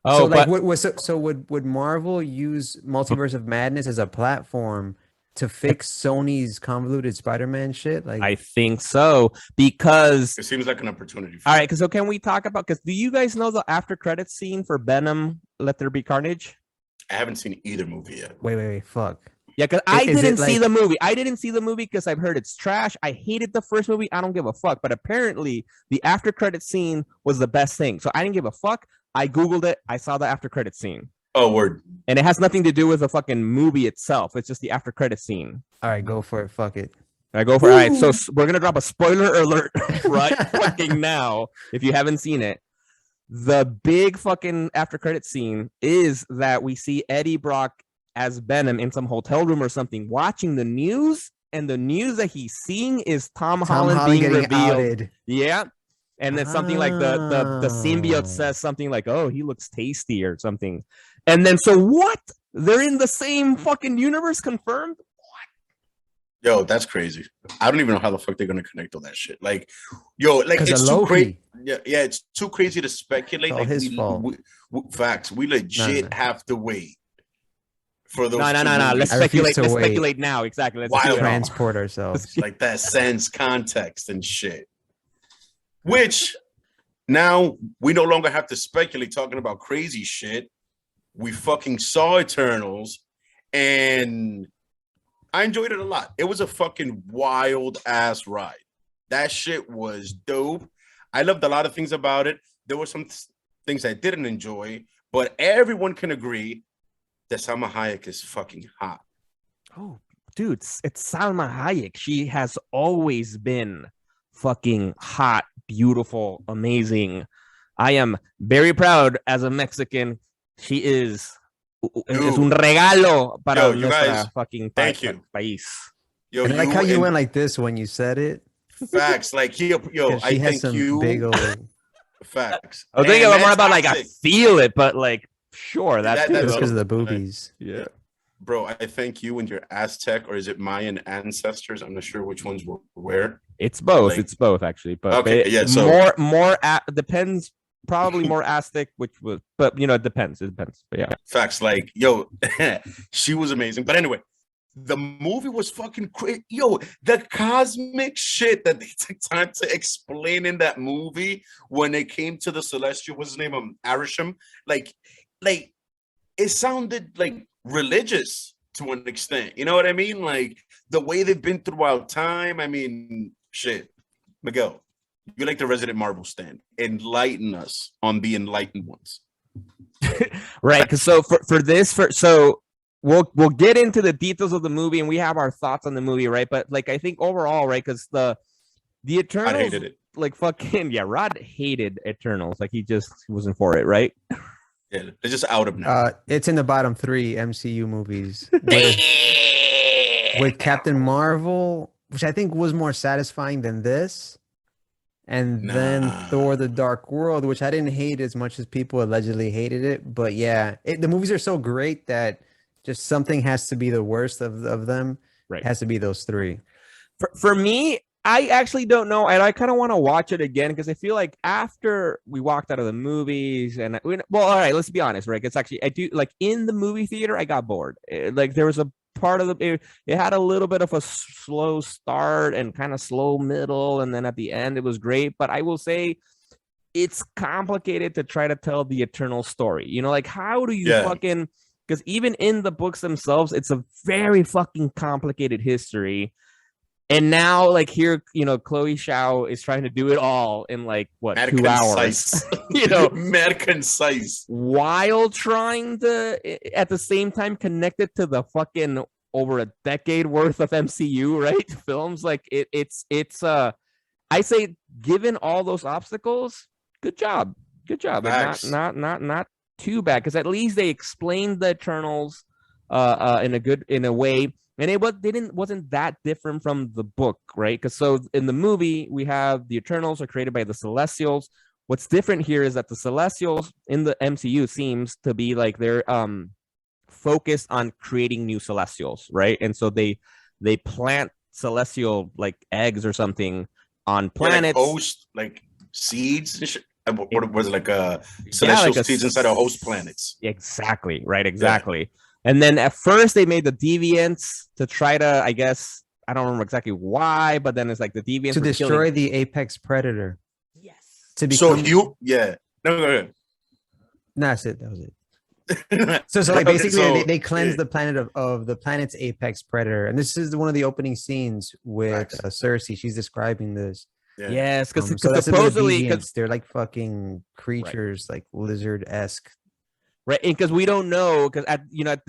Oh, so like but would Marvel use Multiverse of Madness as a platform to fix Sony's convoluted Spider-Man shit? Like I think so, because It seems like an opportunity. all right, so can we talk about, because do you guys know the after credits scene for Venom Let There Be Carnage? I haven't seen either movie yet. wait, fuck. Yeah, because I Is it didn't see like- the movie. I didn't see the movie because I've heard it's trash. I hated the first movie. I don't give a fuck. But apparently, the after credit scene was the best thing. So I didn't give a fuck. I Googled it. I saw the after credit scene. Oh, word. And it has nothing to do with the fucking movie itself. It's just the after credit scene. All right, go for it. Fuck it. I go for it. All right, so we're going to drop a spoiler alert right fucking now if you haven't seen it. The big fucking after credit scene is that we see Eddie Brock as Venom in some hotel room or something, watching the news, and the news that he's seeing is Tom Holland being getting revealed. outed. Yeah. And then something like the symbiote says something like, "Oh, he looks tasty" or something. And then so what? They're in the same fucking universe, confirmed? Yo, that's crazy. I don't even know how the fuck they're gonna connect all that shit. Like, yo, like 'Cause it's of too Loki. crazy. Yeah, it's too crazy to speculate. It's all Like his fault. Facts. We legit No. have to wait for those. No. two Let's movies. I refuse speculate. to Let's wait. speculate now. Exactly. Let's Wild. speculate now. Transport ourselves. Like that sense context and shit. Which now we no longer have to speculate talking about crazy shit. We fucking saw Eternals, and I enjoyed it a lot. It was a fucking wild ass ride. That shit was dope. I loved a lot of things about it. There were some things I didn't enjoy, but everyone can agree that Salma Hayek is fucking hot. Oh, dude, it's Salma Hayek. She has always been fucking hot, beautiful, amazing. I am very proud as a Mexican. She is. Es un regalo para Yo, you nuestra guys, fucking thank you. país. Yo, And I like how you and went like this when you said it. facts. Like, yo, 'Cause I she has think some you big old. facts. I was thinking And more that's about like I toxic. feel it, but like sure that too. That's Just because of though. the boobies. Yeah. Bro, I thank you and your Aztec, or is it Mayan ancestors? I'm not sure which ones were where. It's both. Like- It's both actually, but Okay, yeah, so- more depends. Probably more Aztec, which was, but you know, it depends. It depends. But yeah, Facts. Like, yo, she was amazing. But anyway, the movie was fucking crazy. Yo, the cosmic shit that they took time to explain in that movie when it came to the celestial, what's his name? Arisham. Like it sounded like religious to an extent. You know what I mean? Like the way they've been throughout time. I mean, shit. Miguel, you're like the resident Marvel stand. Enlighten us on the enlightened ones. right. Because so for this, so we'll get into the details of the movie, and we have our thoughts on the movie, right? But like I think overall, right? Because the Eternals, I hated it. like fucking yeah, Rod hated Eternals. Like he wasn't for it, right? Yeah, they're just out of now. It's in the bottom 3 MCU movies with Captain Marvel, which I think was more satisfying than this. And then Nah. Thor: The Dark World, which I didn't hate as much as people allegedly hated it. But yeah, the movies are so great that just something has to be the worst of them. Right. It has to be those 3. For me, I actually don't know, and I kind of want to watch it again because I feel like after we walked out of the movies, and well, all right, let's be honest, right? It's actually I do like in the movie theater, I got bored. Like there was a part of it had a little bit of a slow start and kind of slow middle, and then at the end it was great. But I will say it's complicated to try to tell the Eternal story. You know, like how do you fucking, because even in the books themselves, it's a very fucking complicated history. And now, like here, you know, Chloe Zhao is trying to do it all in like what, Mad 2 concise. hours, you know, mad concise, while trying to at the same time connect it to the fucking over a decade worth of MCU, right? Films. Like it's I say, given all those obstacles, good job, Facts. and not too bad, because at least they explained the Eternals in a way. And it wasn't that different from the book, right? Because so in the movie, we have the Eternals are created by the Celestials. What's different here is that the Celestials in the MCU seems to be like they're focused on creating new Celestials, right? And so they plant celestial like eggs or something on planets. like host, like seeds and shit. What was it, like celestial like seeds inside of host planets? Exactly, right, exactly. Yeah. And then at first they made the deviants to try to, I guess, I don't remember exactly why, but then it's like the deviants to destroy the apex predator. Yes. To become... So no, go ahead. No, that's it. That was it. so like basically they cleanse the planet of the planet's apex predator, and this is one of the opening scenes with Cersei. She's describing this. Yeah. Yes, because so supposedly they're like fucking creatures, like lizard-esque. Right, because we don't know, because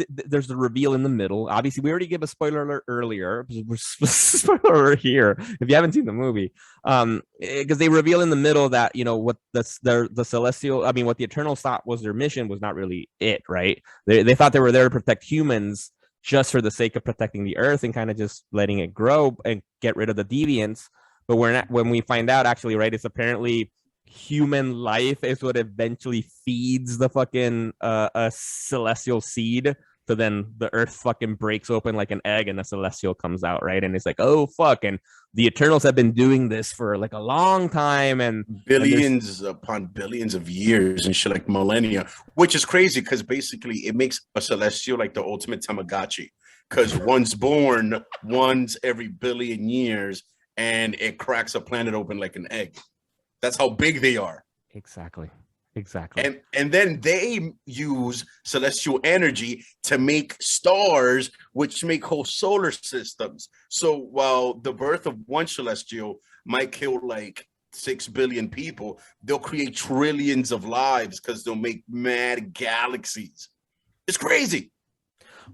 there's the reveal in the middle. Obviously, we already gave a spoiler alert earlier. Spoiler alert here if you haven't seen the movie, because they reveal in the middle that what the celestial, I mean, what the Eternals thought was their mission was not really it. Right, they thought they were there to protect humans just for the sake of protecting the Earth and kind of just letting it grow and get rid of the deviants. But when we find out, actually, right, it's apparently human life is what eventually feeds the fucking a celestial seed. So then the Earth fucking breaks open like an egg and a celestial comes out, right? And it's like, oh fuck, and the Eternals have been doing this for like a long time, and billions upon billions of years and shit, like millennia, which is crazy because basically it makes a celestial like the ultimate Tamagotchi, because one's born once every billion years and it cracks a planet open like an egg. That's how big they are. Exactly. And then they use celestial energy to make stars, which make whole solar systems. So while the birth of one celestial might kill like 6 billion people, they'll create trillions of lives because they'll make mad galaxies. It's crazy.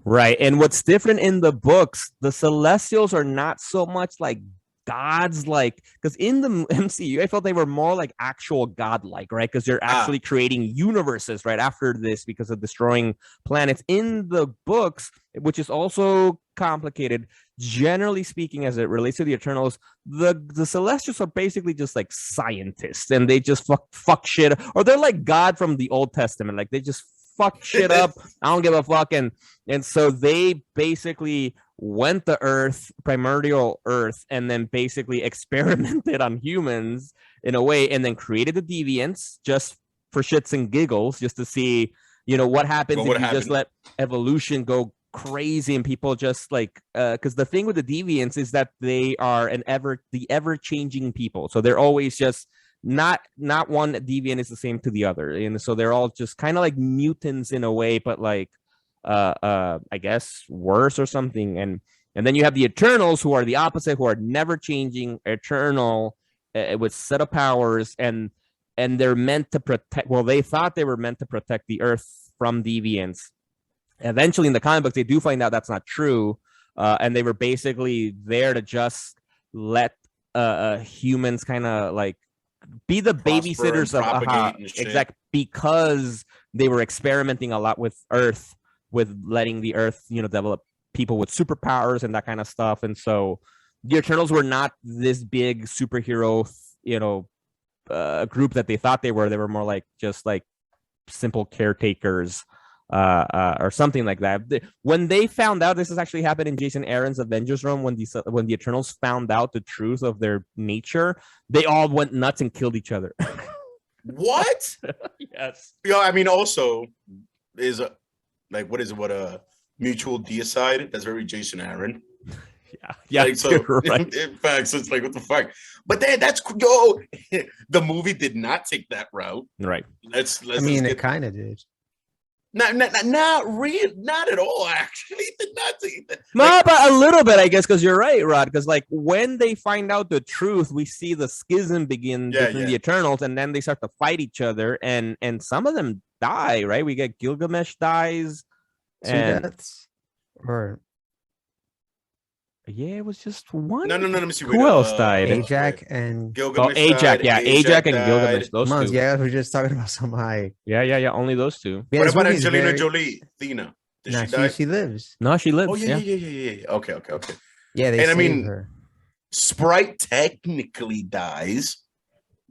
Right. And what's different in the books, the celestials are not so much like gods, like, because in the MCU I felt they were more like actual godlike, right? Because they're actually creating universes right after this because of destroying planets. In the books, which is also complicated, generally speaking, as it relates to the Eternals, the Celestials are basically just like scientists, and they just fuck shit, or they're like God from the Old Testament, like they just fuck shit up. I don't give a fuck. And so they basically went to Earth, primordial Earth, and then basically experimented on humans in a way, and then created the deviants just for shits and giggles, just to see, what happens if you just let evolution go crazy and people just like, because the thing with the deviants is that they are the ever-changing people. So they're always just not one deviant is the same to the other, and so they're all just kind of like mutants in a way, but like I guess worse or something. And then you have the Eternals, who are the opposite, who are never changing, eternal, with set of powers, and they're meant to protect, well, they thought they were meant to protect the Earth from deviants. Eventually in the comic books they do find out that's not true, and they were basically there to just let humans kind of like be the babysitters of because they were experimenting a lot with Earth, with letting the Earth, develop people with superpowers and that kind of stuff. And so the Eternals were not this big superhero, group that they thought they were. They were more like just like simple caretakers, or something like that. When they found out, this has actually happened in Jason Aaron's Avengers Run, when the Eternals found out the truth of their nature, they all went nuts and killed each other. What? Yes. I mean, also is what a mutual deicide. That's very Jason Aaron. Yeah. Like, so right. In fact, so it's like, what the fuck? But then the movie did not take that route. Right. Let's it kind of did. Not real, not at all. Actually, did not take that. No, but a little bit, I guess, because you're right, Rod. Because like when they find out the truth, we see the schism begin between the Eternals, and then they start to fight each other, and some of them die. Right? We get Gilgamesh dies, and deaths, or it was just one. No. Let me see. Who else died? Ajax and Gilgamesh. Ajax, Ajax and Gilgamesh. Those two. Yeah, we're just talking about some high. Yeah. Only those two. Yeah, what about Angelina Jolie? Thena. Did she die? She lives. No, she lives. Oh yeah. Okay. Yeah, they saved her. Sprite technically dies.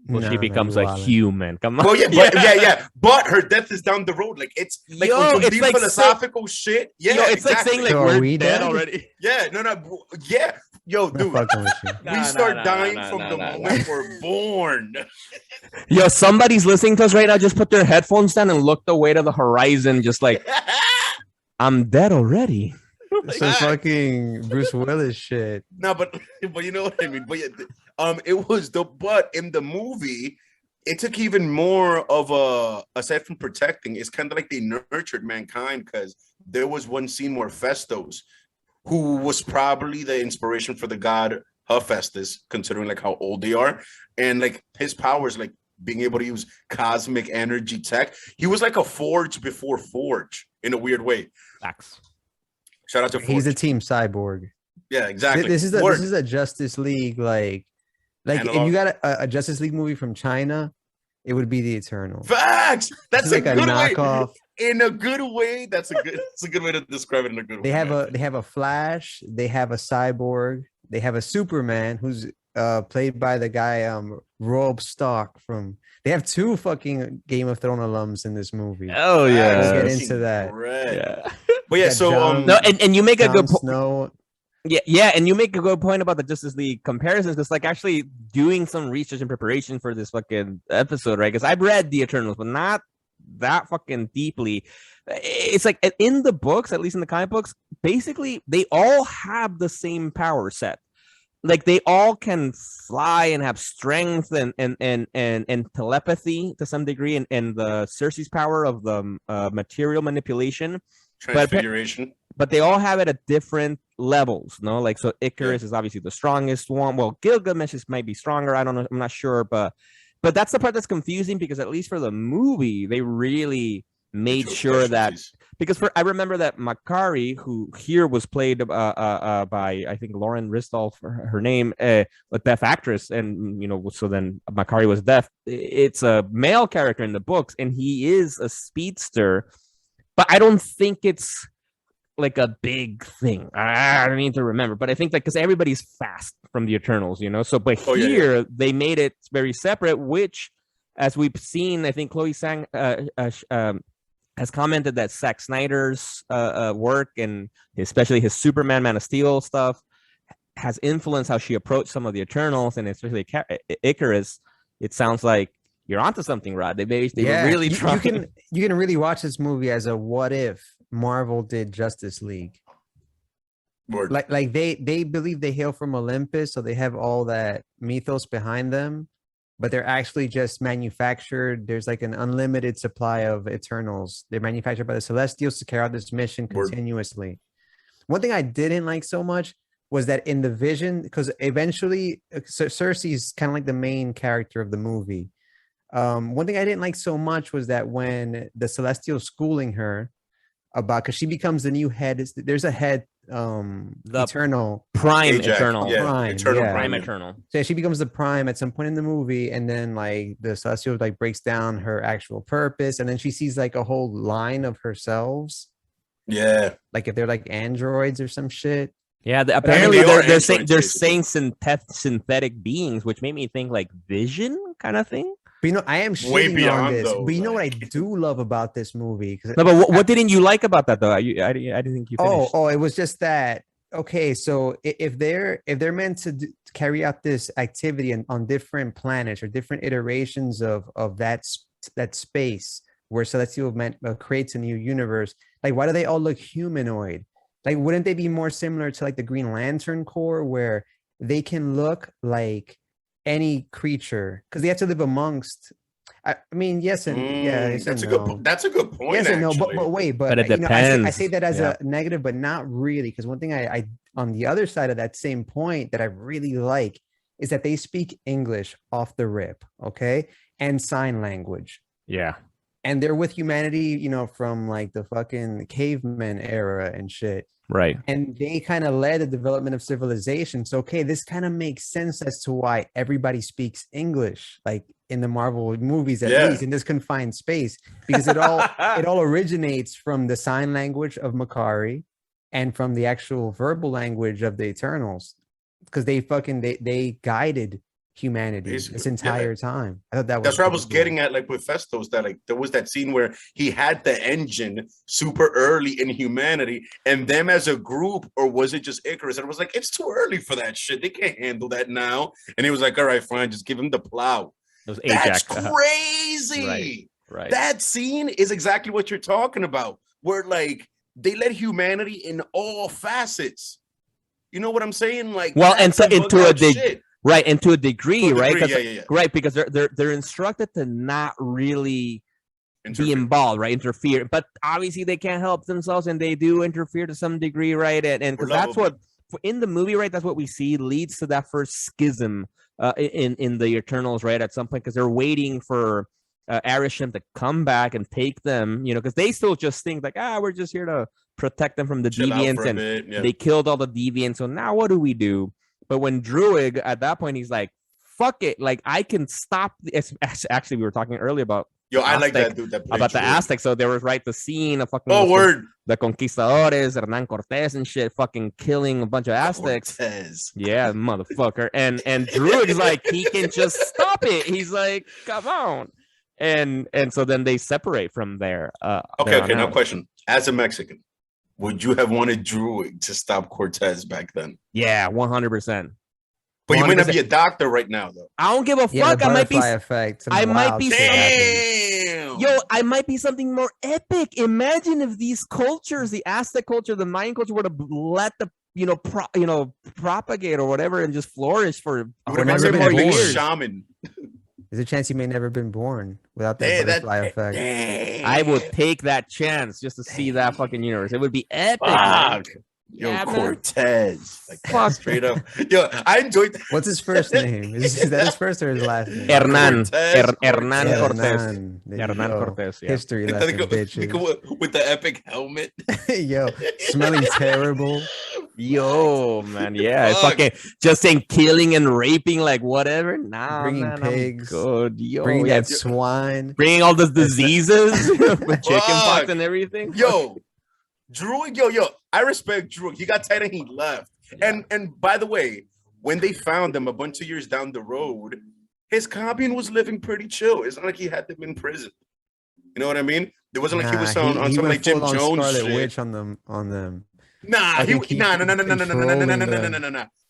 Well, she becomes a human. Come on. Well, yeah. But her death is down the road. Like it's like it's like philosophical shit. Yeah, it's like saying like, so we're dead already. Yeah, no. Yeah, yo, dude. We start dying from the moment we're born. Yo, somebody's listening to us right now. Just put their headphones down and looked away to the horizon, just like, I'm dead already. Some fucking Bruce Willis shit. No, but you know what I mean. But it was but in the movie, it took even more of aside from protecting, it's kind of like they nurtured mankind, because there was one scene where Festos, who was probably the inspiration for the god Hephaestus, considering like how old they are, and like his powers like being able to use cosmic energy tech. He was like a Forge before Forge in a weird way. Facts. Shout out to Forge. He's a Team Cyborg. Yeah, exactly. This is a Justice League like if you got a Justice League movie from China, it would be the Eternals. Facts. That's like a good knockoff. way. In a good way, that's a good way to describe it in a good way. They have a Flash, they have a Cyborg, they have a Superman who's played by the guy Rob Stark from. They have 2 fucking Game of Thrones alums in this movie. Oh yeah, we'll get into that. Yeah. But yeah, so John, no, and you make a good point. Snow. Yeah, and you make a good point about the Justice League comparisons. Because like actually doing some research and preparation for this fucking episode, right? Because I've read the Eternals, but not that fucking deeply. It's like in the books, at least in the comic books, basically they all have the same power set. Like they all can fly and have strength and telepathy to some degree, and the Cersei's power of the material manipulation, transfiguration. But they all have it at different levels, no? Like so, Icarus is obviously the strongest one. Well, Gilgamesh might be stronger. I don't know. I'm not sure, but that's the part that's confusing because at least for the movie, they really made sure that because I remember that Makari, who here was played by I think Lauren Ristall, her name, a deaf actress, and so then Makari was deaf. It's a male character in the books, and he is a speedster, but I don't think it's like a big thing. I don't need to remember, but I think like because everybody's fast from the Eternals, so but here they made it very separate, which as we've seen, I think Chloe Sang has commented that Zack Snyder's work and especially his Superman, Man of Steel stuff has influenced how she approached some of the Eternals, and especially Icarus. It sounds like you're onto something, Rod. They were really trying. You can really watch this movie as a what if Marvel did Justice League. Word. Like they believe they hail from Olympus, so they have all that mythos behind them, but they're actually just manufactured. There's like an unlimited supply of Eternals. They're manufactured by the Celestials to carry out this mission continuously. One thing I didn't like so much was that in the vision, because eventually Cersei's kind of like the main character of the movie. One thing I didn't like so much was that when the Celestials schooling her about, because she becomes the new head. There's a head, the Eternal Prime Ajax, Eternal, Prime Eternal. So she becomes the Prime at some point in the movie, and then like the Celestial like breaks down her actual purpose, and then she sees like a whole line of herself. Yeah, like if they're like androids or some shit. Yeah, apparently they're saying synthetic beings, which made me think like Vision kind of thing. But I am way beyond on this. those, but you know what I do love about this movie? No, but what didn't you like about that though? I didn't think you finished. It was just that. Okay, so if they're meant to carry out this activity on different planets or different iterations of that space where Celestial creates a new universe, like why do they all look humanoid? Like wouldn't they be more similar to like the Green Lantern Corps, where they can look like any creature because they have to live amongst. I mean, yes and yeah. That's a good point. Yes and no, but wait, but it depends. I say that as a negative, but not really, because one thing I on the other side of that same point that I really like is that they speak English off the rip, okay, and sign language. Yeah, and they're with humanity, from like the fucking caveman era and shit. Right. And they kind of led the development of civilization. So, okay, this kind of makes sense as to why everybody speaks English, like in the Marvel movies, at least in this confined space, because it all originates from the sign language of Makari and from the actual verbal language of the Eternals, because they guided humanity this entire time. I thought that's what I was getting at, like with Festos, that like there was that scene where he had the engine super early in humanity and them as a group, or was it just Icarus? And I was like, it's too early for that shit. They can't handle that now. And he was like, all right, fine, just give him the plow. That's crazy. Right. That scene is exactly what you're talking about, where like they let humanity in all facets. You know what I'm saying? Like, well, and so into a degree. Right, and to a degree, right? Right, because they're instructed to not really be involved, right? Interfere, but obviously they can't help themselves, and they do interfere to some degree, right? And because in the movie, right? That's what we see leads to that first schism in the Eternals, right? At some point, because they're waiting for Arishem to come back and take them, because they still just think like, we're just here to protect them from the Chill out deviants, for a and bit, yeah. they killed all the deviants. So now what do we do? But when Druig, at that point, he's like, fuck it, like I can stop. Actually, we were talking earlier about I like Aztec, that dude that played about the Druig. Aztecs. So there was the scene of fucking word. the conquistadores, Hernan Cortés and shit, fucking killing a bunch of Aztecs. Cortez. Yeah, motherfucker. And Druig's like, he can just stop it. He's like, come on. And so then they separate from there. Okay, now question. As a Mexican, would you have wanted Druig to stop Cortez back then? Yeah, 100%. But you might not be a doctor right now, though. I don't give a fuck. I might be effect. I might be Damn. Yo, I might be something more epic. Imagine if these cultures, the Aztec culture, the Mayan culture, were to let the propagate or whatever and just flourish for years. Shaman. There's a chance you may never been born without that butterfly effect. Damn. I would take that chance just to see that fucking universe. It would be epic. Yo, Yeah, Cortez. Like, fuck, straight up. Yo, I enjoyed that. What's his first name? Is that his first or his last name? Hernan. Hernan Cortez. Hernan Cortez. Yeah. History lesson, bitches. With the epic helmet. Yo, smelling terrible. Yo, man, yeah, fucking just saying killing and raping, like whatever. Nah, bringing man, pigs, good. Yo, bringing that swine, bringing all the diseases, with chicken pox and everything. Yo, Druig, yo, I respect Druig. He got tight and he left. Yeah. And by the way, when they found him a bunch of years down the road, his Kabian was living pretty chill. It's not like he had them in prison. You know what I mean? It wasn't like he was on some like Jim Jones Scarlet shit. Witch on them. No.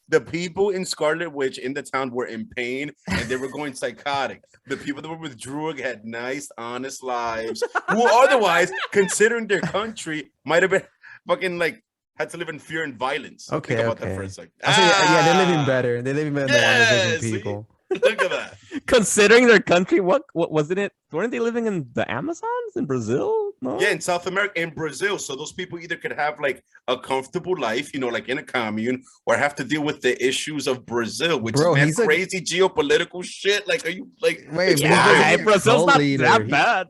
The people in Scarlet Witch in the town were in pain and they were going psychotic. The people that were with Druig had nice, honest lives who otherwise, considering their country, might have been fucking like had to live in fear and violence. Okay, think about that for a second. Yeah, they're living better. They're living better than the people. Look at that. Considering their country, what wasn't it? Weren't they living in the Amazons in Brazil? No? Yeah, in South America, in Brazil. So those people either could have like a comfortable life, like in a commune, or have to deal with the issues of Brazil, which is crazy geopolitical shit. Like, are you like? Wait, Brazil's not that bad.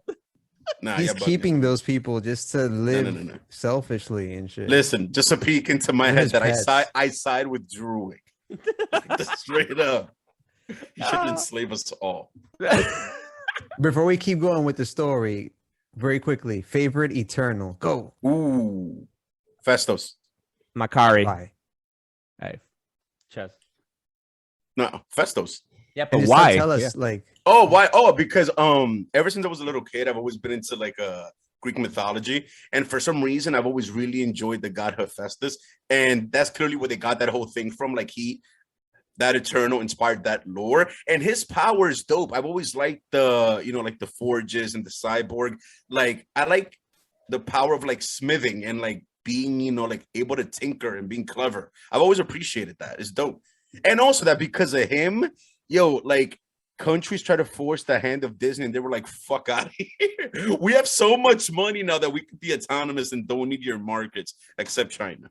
Nah, he's keeping those people just to live selfishly and shit. Listen, just a peek into my head that I side with Druig. Like, straight up. You should enslave us all. Before we keep going with the story, very quickly, favorite Eternal. Go. Ooh. Festos. Makari. Why? Hey. Chess. No, Festos. Yeah, but why? Tell us, like. Oh, why? Oh, because ever since I was a little kid, I've always been into like Greek mythology, and for some reason, I've always really enjoyed the god Hephaestus, and that's clearly where they got that whole thing from. Like that Eternal inspired that lore, and his power is dope. I've always liked the, like the forges and the cyborg. Like I like the power of like smithing and like being, like able to tinker and being clever. I've always appreciated that. It's dope, and also that because of him, like countries try to force the hand of Disney, and they were like, "Fuck out of here! We have so much money now that we could be autonomous and don't need your markets, except China."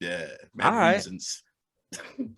Yeah, man, reasons.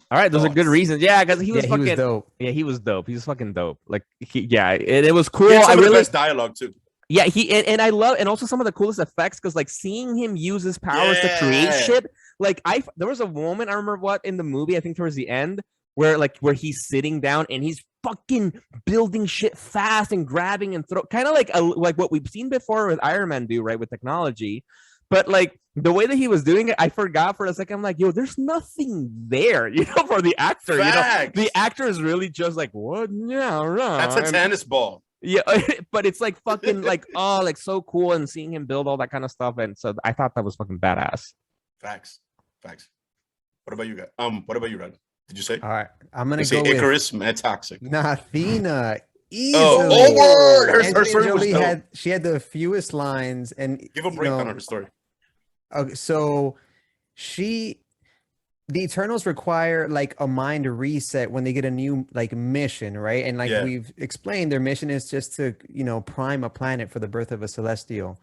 All right, those are good reasons. Yeah, because he was fucking dope. Yeah, he was dope. He was fucking dope. Like, it was cool. I really best dialogue too. Yeah, and I love, and also some of the coolest effects, because like seeing him use his powers to create shit. Like there was a moment I remember in the movie, I think towards the end, where he's sitting down and he's fucking building shit fast and grabbing and kind of like what we've seen before with Iron Man do, right, with technology. But like the way that he was doing it, I forgot for a second. I'm like, yo, there's nothing there, for the actor. Facts. The actor is really just like, what? Yeah, right. That's a tennis ball. Yeah, but it's like fucking like, oh, like so cool, and seeing him build all that kind of stuff, and so I thought that was fucking badass. Facts. What about you guys? What about you, Rod? Did you say? All right, I'm gonna say go Icarus, Mad Toxic. Nah, Athena. Easily. Oh, word! Her story Jolie was she had the fewest lines, and give a breakdown on her story. Okay, so the Eternals require like a mind reset when they get a new like mission, right? And like we've explained, their mission is just to prime a planet for the birth of a Celestial.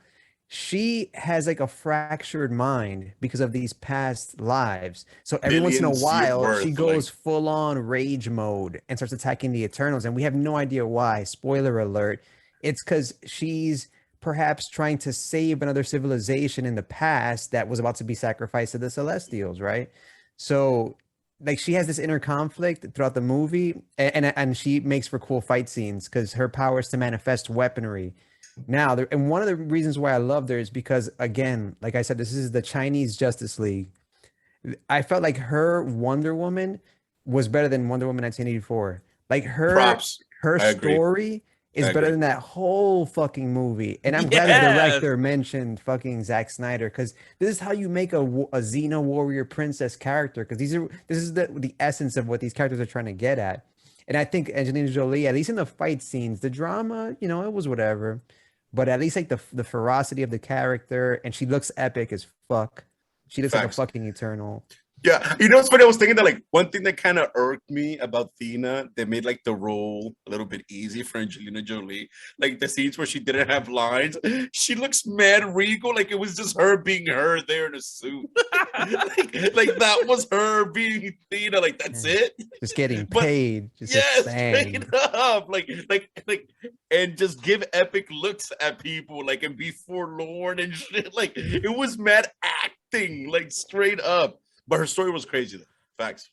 she has like a fractured mind because of these past lives. So every once in a Billions of while, she worth, goes like, full on rage mode and starts attacking the Eternals, and we have no idea why. Spoiler alert. It's because she's perhaps trying to save another civilization in the past that was about to be sacrificed to the Celestials, right? So like she has this inner conflict throughout the movie, and she makes for cool fight scenes because her power is to manifest weaponry. Now, and one of the reasons why I loved her is because, again, like I said, this is the Chinese Justice League. I felt like her Wonder Woman was better than Wonder Woman 1984. Like props. her I agree. story I is better agree. than that whole fucking movie. And I'm glad the Yes. director mentioned fucking Zack Snyder, because this is how you make a Xena warrior princess character. Because this is the essence of what these characters are trying to get at. And I think Angelina Jolie, at least in the fight scenes, the drama, it was whatever. But at least like the ferocity of the character, and she looks epic as fuck. She looks like a Facts. fucking Eternal. Yeah, you know what's funny? I was thinking that like one thing that kind of irked me about Thena that made like the role a little bit easy for Angelina Jolie, like the scenes where she didn't have lines, she looks mad regal, like it was just her being her there in a suit, like that was her being Thena, like that's it. Just getting But paid. Just yes, bang. straight up, like, and just give epic looks at people, like and be forlorn and shit. Like it was mad acting, like straight up. But her story was crazy, though. Facts.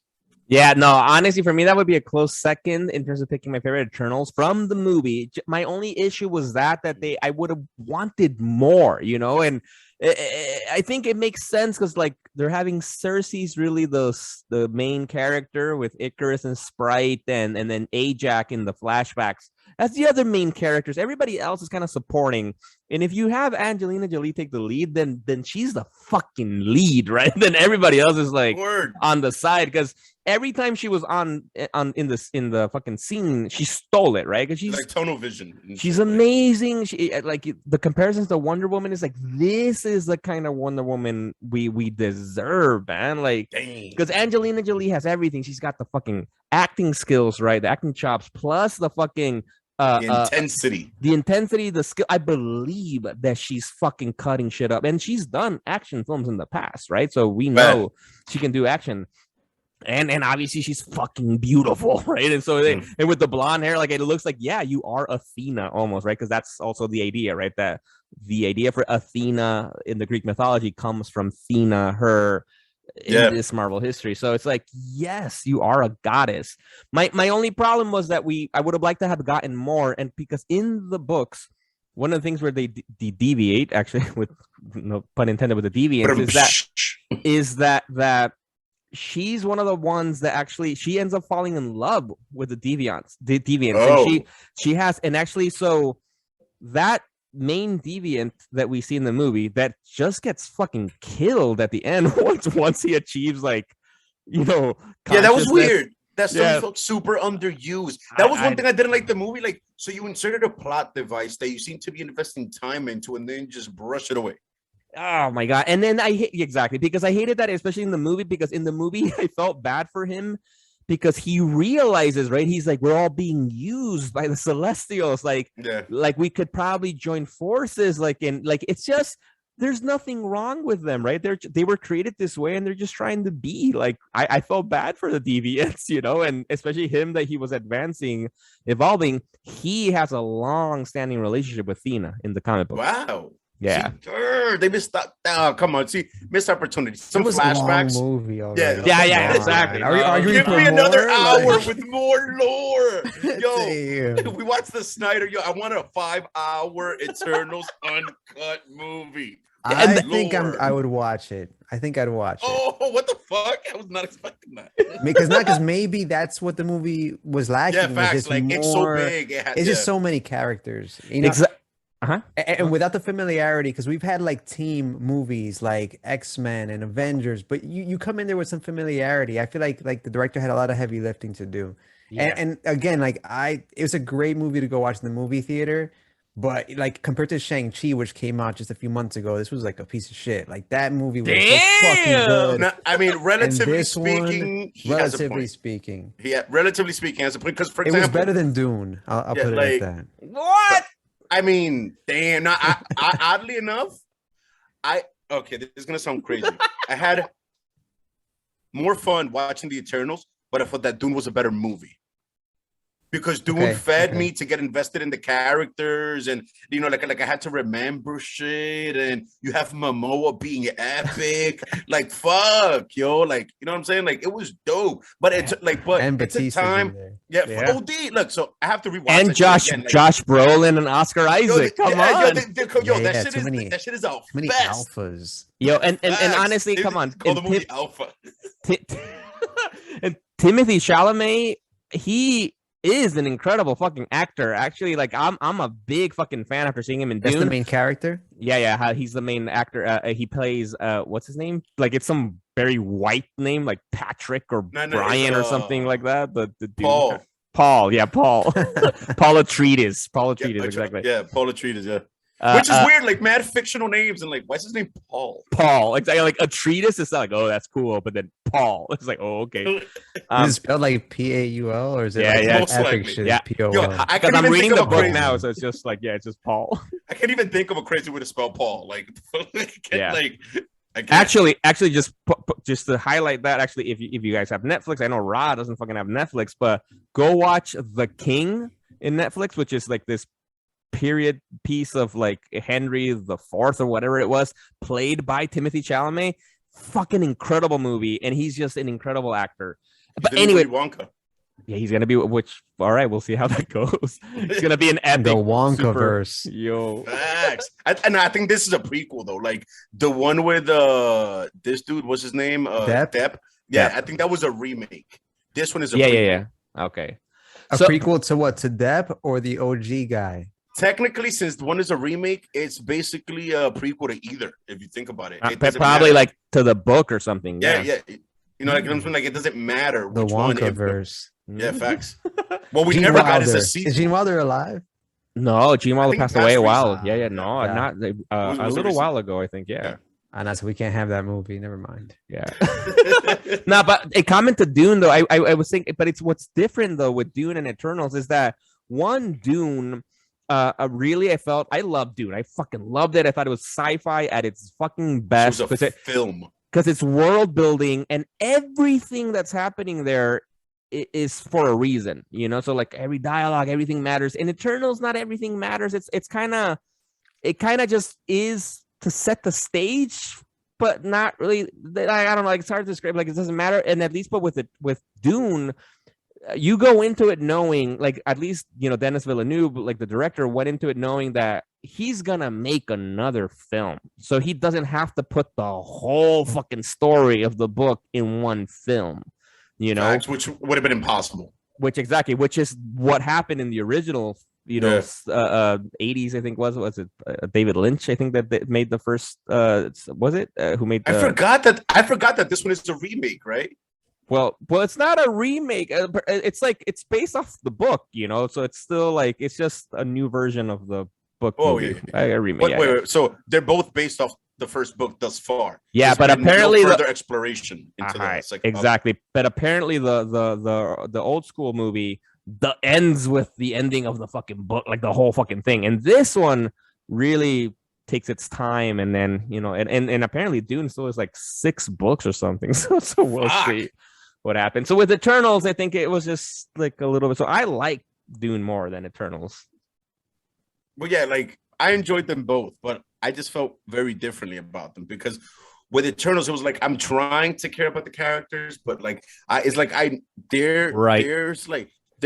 Yeah, no, honestly, for me, that would be a close second in terms of picking my favorite Eternals from the movie. My only issue was that I would have wanted more, and I think it makes sense because like they're having Cersei's really the main character with Icarus and Sprite and then Ajax in the flashbacks. That's the other main characters. Everybody else is kind of supporting. And if you have Angelina Jolie take the lead, then she's the fucking lead, right? Then everybody else is like on the side, because every time she was in the fucking scene, she stole it, right? Because she's like tunnel vision. She's amazing. She like the comparisons to Wonder Woman is like, this is the kind of Wonder Woman we deserve, man. Like, because Angelina Jolie has everything. She's got the fucking acting skills, right? The acting chops, plus the fucking the intensity, the skill. I believe that she's fucking cutting shit up, and she's done action films in the past, right? So we know she can do action. And obviously she's fucking beautiful, right? And so and with the blonde hair, like it looks like, yeah, you are Athena almost, right? Because that's also the idea, right? That the idea for Athena in the Greek mythology comes from Athena, her in this Marvel history. So it's like, yes, you are a goddess. My only problem was that I would have liked to have gotten more, and because in the books, one of the things where they deviate, actually, with no pun intended, with the deviance, is that she's one of the ones that actually she ends up falling in love with the deviants. And she has, and actually, so that main deviant that we see in the movie that just gets fucking killed at the end once he achieves, like, that was weird. That story felt super underused. That was one thing I didn't like the movie. Like, so you inserted a plot device that you seem to be investing time into, and then just brush it away. Oh my god! And then I hated that, especially in the movie, because in the movie I felt bad for him because he realizes, right? He's like, we're all being used by the Celestials. Like we could probably join forces. It's just, there's nothing wrong with them, right? They were created this way, and they're just trying to be like. I felt bad for the deviants, and especially him, that he was evolving. He has a long-standing relationship with Athena in the comic book. Wow. Yeah, they missed that. Oh, come on, missed opportunity. Some flashbacks. A long movie already. Yeah, exactly. Are you arguing? Give me another hour with more lore. Yo, we watched the Snyder. Yo, I want a 5-hour Eternals uncut movie. I think I would watch it. I think I'd watch it. Oh, what the fuck? I was not expecting that. Because maybe that's what the movie was lacking. Yeah, facts. Like it's so big. It's just so many characters. And without the familiarity, because we've had like team movies like X-Men and Avengers, but you come in there with some familiarity. I feel like the director had a lot of heavy lifting to do. Yeah. And again, it was a great movie to go watch in the movie theater, but like compared to Shang-Chi, which came out just a few months ago, this was like a piece of shit. Like that movie was so fucking good. No, I mean, relatively speaking, relatively speaking, has a point. Because for example, it was better than Dune. I'll put it like that. What? I mean, damn. Oddly enough, Okay, this is gonna sound crazy. I had more fun watching the Eternals, but I thought that Dune was a better movie. Because Dune fed me to get invested in the characters, and like I had to remember shit, and you have Momoa being epic, like fuck, yo, like you know what I'm saying? Like it was dope, but it's like, but and it's a Batista's time, in for OD. Look, so I have to rewatch And that Josh shit again, like, Josh Brolin and Oscar Isaac. Come on. that shit is a too many best. alphas. Yo, and Facts. honestly, come on. Call the And movie Alpha. and Timothy Chalamet, he is an incredible fucking actor. Actually, like I'm a big fucking fan after seeing him in Dune. That's the main character. Yeah, he's the main actor. He plays what's his name? Like it's some very white name, like Patrick or Brian or something like that. The dude. Paul, yeah, Paul. Paul Atreides. Paul Atreides, exactly. Yeah, Paul Atreides, yeah. Which is weird, like mad fictional names, and like, why's his name Paul? Paul, exactly. Like Atreides is not like, oh, that's cool, but then Paul, it's like, oh, okay. Is it spelled like Paul, or is it most epic likely. shit? Yeah. P-O-L? Yo, Because I'm reading the book now, so it's just like, it's just Paul. I can't even think of a crazy way to spell Paul. Like, Actually, just to highlight that, actually, if you guys have Netflix, I know Ra doesn't fucking have Netflix, but go watch The King in Netflix, which is like this period piece of like Henry the Fourth or whatever it was, played by Timothy Chalamet. Fucking incredible movie, and he's just an incredible actor. But anyway, Wonka. Yeah, he's gonna be. Which, all right, we'll see how that goes. It's gonna be an epic, the Wonkaverse. Yo, facts. And I think this is a prequel though, like the one with this dude. What's his name? Depp. Yeah, I think that was a remake. This one is a prequel. Okay, a prequel to what? To Depp or the OG guy? Technically, since one is a remake, it's basically a prequel to either. If you think about it, probably like to the book or something. Yeah. You know, like I'm saying, like it doesn't matter the which Wonkaverse. Yeah, facts. Well, we Gene never Wilder. got is a sequel. Is Gene Wilder alive? No, Gene Wilder passed away a while. Yeah, no, Yeah. not a little while ago, I think. Yeah. And that's we can't have that movie. Never mind. Yeah. No, but a comment to Dune though. I was thinking, but it's what's different though with Dune and Eternals is that one Dune. Really, I loved Dune. I fucking loved it. I thought it was sci-fi at its fucking best. It was a film. Because it's world building and everything that's happening there is for a reason, you know. So like every dialogue, everything matters. In Eternals, not everything matters. It kind of just is to set the stage, but not really. I don't know. Like it's hard to describe. Like it doesn't matter. And at least, but with Dune, you go into it knowing, like at least Denis Villeneuve, like the director, went into it knowing that he's gonna make another film, so he doesn't have to put the whole fucking story of the book in one film, Facts, which would have been impossible. Which is what happened in the original, 80s. I think was it David Lynch? I think that made the first. Was it who made? I forgot that this one is a remake, right? Well, it's not a remake. It's like it's based off the book, so it's still like it's just a new version of the book. Oh, movie. yeah. A remake. Wait. So they're both based off the first book thus far. Yeah, but apparently further exploration into that. Exactly. But apparently the old school movie ends with the ending of the fucking book, like the whole fucking thing. And this one really takes its time, and then and apparently Dune still is like 6 books or something. So we'll see what happens. So with Eternals, I think it was just like a little bit. So I like Dune more than Eternals. Well, yeah, like I enjoyed them both, but I just felt very differently about them because with Eternals, it was like I'm trying to care about the characters, but like they're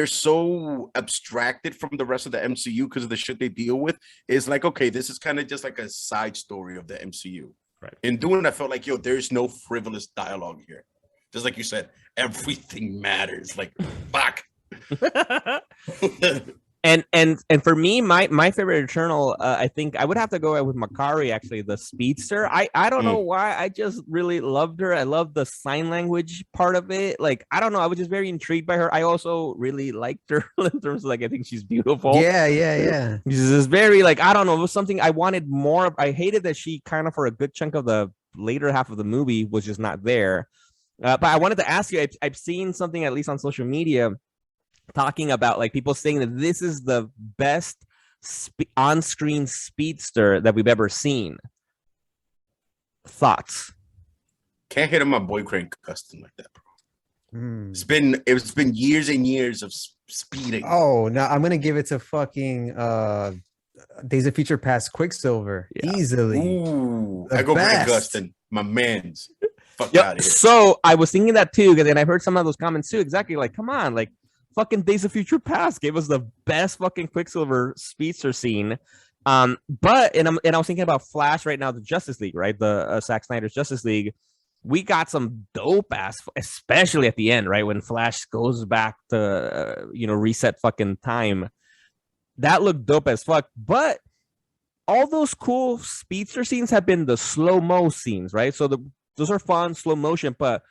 so abstracted from the rest of the MCU because of the shit they deal with. It's like, okay, this is kind of just like a side story of the MCU. Right. In Dune, I felt like, there's no frivolous dialogue here. Just like you said, everything matters. Like, fuck. And for me, my favorite Eternal, I think I would have to go with Makari, actually, the speedster. I don't know why. I just really loved her. I love the sign language part of it. Like, I don't know. I was just very intrigued by her. I also really liked her in terms of, like, I think she's beautiful. Yeah. She's just very, like, I don't know. It was something I wanted more of. I hated that she kind of, for a good chunk of the later half of the movie, was just not there. But I wanted to ask you, I've seen something, at least on social media, talking about like people saying that this is the best on-screen speedster that we've ever seen. Thoughts? Can't hit on my boy Crank Custom like that, bro. Hmm. It's been years and years of speeding. Oh, no, I'm gonna give it to fucking Days of Future Past Quicksilver. Yeah. Easily. Ooh, The I go Grant best. Gustin, my man's. Fuck Yep. out of here. So I was thinking that too, and I've heard some of those comments too. Exactly, like, come on, like fucking Days of Future Past gave us the best fucking Quicksilver speedster scene. But I was thinking about Flash right now, the Justice League, right? The Zack Snyder's Justice League. We got some dope ass, especially at the end, right? When Flash goes back to reset fucking time. That looked dope as fuck. But all those cool speedster scenes have been the slow-mo scenes, right? So those are fun, slow motion, but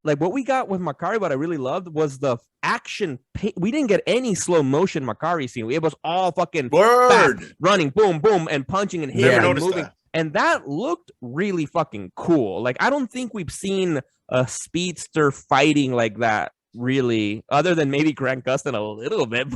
like what we got with Makari, what I really loved was the action. We didn't get any slow motion Makari scene. It was all fucking Word fast, running, boom, boom, and punching and hitting and moving. That. And that looked really fucking cool. Like, I don't think we've seen a speedster fighting like that, really, other than maybe Grant Gustin a little bit.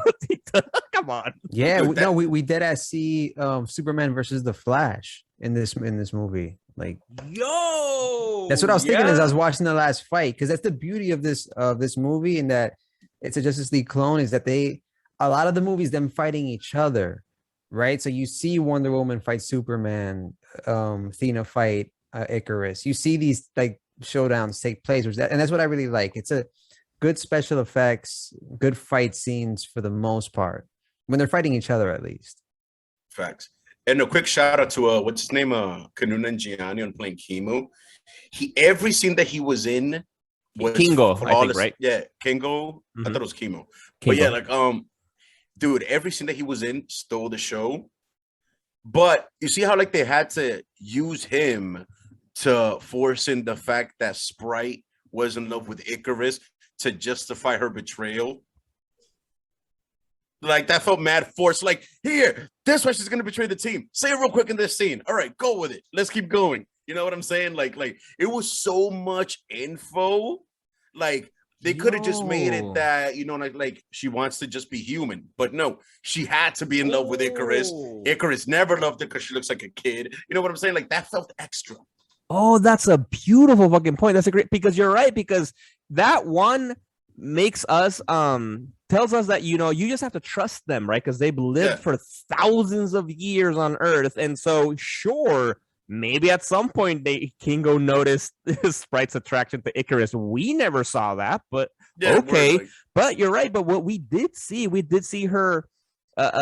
But come on. Yeah, we did see Superman versus the Flash in this movie. Like, yo, that's what I was thinking as I was watching the last fight, because that's the beauty of this movie, and that it's a Justice League clone, is that a lot of the movies them fighting each other, right? So you see Wonder Woman fight Superman, Athena fight Icarus. You see these like showdowns take place, and that's what I really like. It's a good special effects, good fight scenes for the most part when they're fighting each other, at least. Facts. And a quick shout out to what's his name, Kanuna Gianni on playing Chemo. Every scene that he was in was Kingo, flawless. I think, right? Yeah, Kingo. Mm-hmm. I thought it was Chemo. Kingo. But yeah, like dude, every scene that he was in stole the show. But you see how like they had to use him to force in the fact that Sprite was in love with Icarus to justify her betrayal. Like, that felt mad forced. Like, here, this way she's gonna betray the team. Say it real quick in this scene. All right, go with it. Let's keep going. You know what I'm saying? Like it was so much info. Like, they could have just made it that, like she wants to just be human. But no, she had to be in love with Icarus. Icarus never loved her because she looks like a kid. You know what I'm saying? Like, that felt extra. Oh, that's a beautiful fucking point. That's a great, because you're right, because that one makes us tells us that you just have to trust them, right? Because they've lived for thousands of years on Earth, and so sure, maybe at some point Kingo noticed Sprite's attraction to Icarus. We never saw that, but okay. But you're right. But what we did see her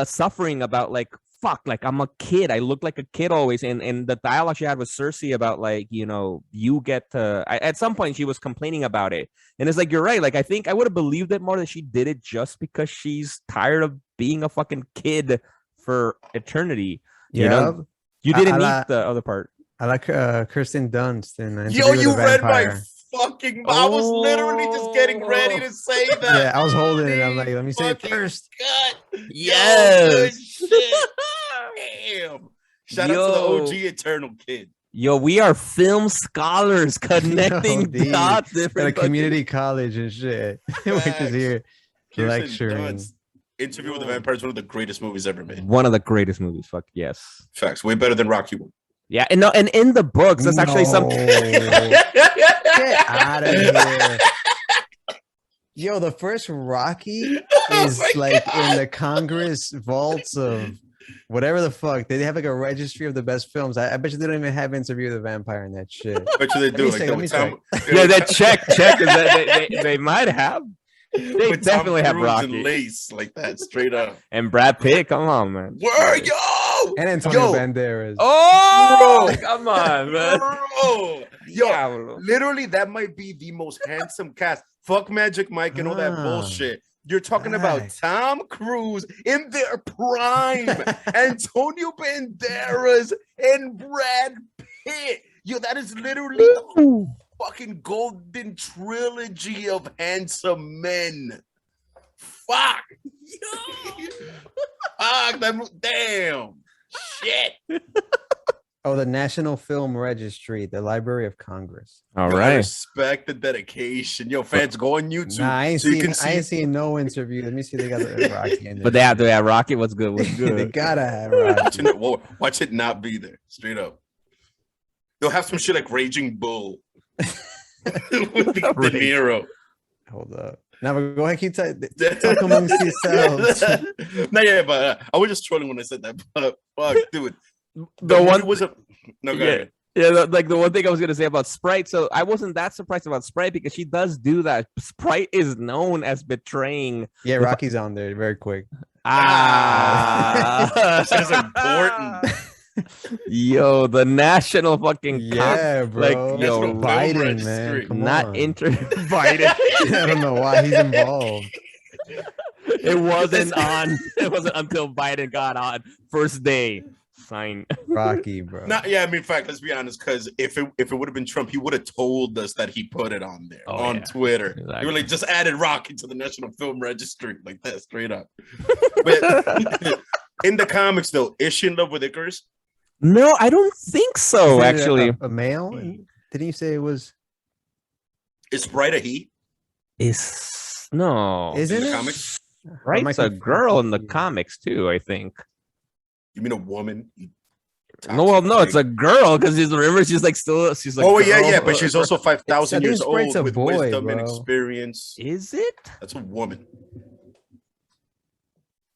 suffering about, like, fuck, like, I'm a kid. I look like a kid always. And the dialogue she had with Cersei about, like, you get to, at some point she was complaining about it. And it's like, you're right. Like, I think I would have believed it more that she did it just because she's tired of being a fucking kid for eternity. You know, you didn't need the other part. I like Kirsten Dunst. And yo, you read my fucking. I was literally just getting ready to say that. Yeah, I was holding it. I'm like, let me say it first. Yes. Yo, damn. Shout out to the OG Eternal Kid. Yo, we are film scholars connecting dots. At a community college and shit. We're just here lecturing. Interview with the Vampire is one of the greatest movies ever made. One of the greatest movies. Fuck yes. Facts. Way better than Rocky 1. Yeah, and in the books, that's actually some. Get out of here. Yo, the first Rocky is in the Congress vaults of whatever the fuck. They have like a registry of the best films. I bet you they don't even have Interview with the Vampire in that shit. I bet you they do. That check. They might have. They definitely have Rocky. And Lace like that, straight up. And Brad Pitt, come on, man. Word, yo! And Antonio Banderas. Oh, come on, man. Bro. Yo, literally, that might be the most handsome cast. Fuck Magic Mike and all that bullshit. You're talking about Tom Cruise in their prime, Antonio Banderas, and Brad Pitt. Yo, that is literally the fucking golden trilogy of handsome men. Fuck. Fuck. Damn. Shit. Oh, the National Film Registry, the Library of Congress. All right. Respect the dedication. Yo, fans, go on YouTube. Nah, I ain't seen no interview. Let me see. They got the Rocky in there. But they have Rocky. What's good? What's good? They gotta have Rocky. Watch it not be there. Straight up. They'll have some shit like Raging Bull with De Niro. Hold up. Now go ahead, talk amongst yourselves. No, yeah, but I was just trolling when I said that. But fuck, dude, The one was a no. Go ahead. Yeah, like the one thing I was gonna say about Sprite. So I wasn't that surprised about Sprite because she does do that. Sprite is known as betraying. Yeah, Rocky's on there very quick. This is important. Yo, the national fucking bro. like National Biden, man. Come not on. Biden. I don't know why he's involved. It wasn't until Biden got on first day. Sign. Rocky, bro. Yeah, I mean, in fact, let's be honest, because if it would have been Trump, he would have told us that he put it on there on Twitter. Exactly. He would like just added Rocky to the National Film Registry, like that, straight up. But in the comics, though, is she in love with Icarus? No, I don't think so. Actually, a male. Didn't you say it was? Is Sprite a he? No. Isn't in the it? comics? Sprite's a girl in the comics too, I think. You mean a woman? No, it's a girl because she's like she's like. Oh yeah, but she's also 5,000 years old with boy, wisdom and bro. experience. Is it? That's a woman.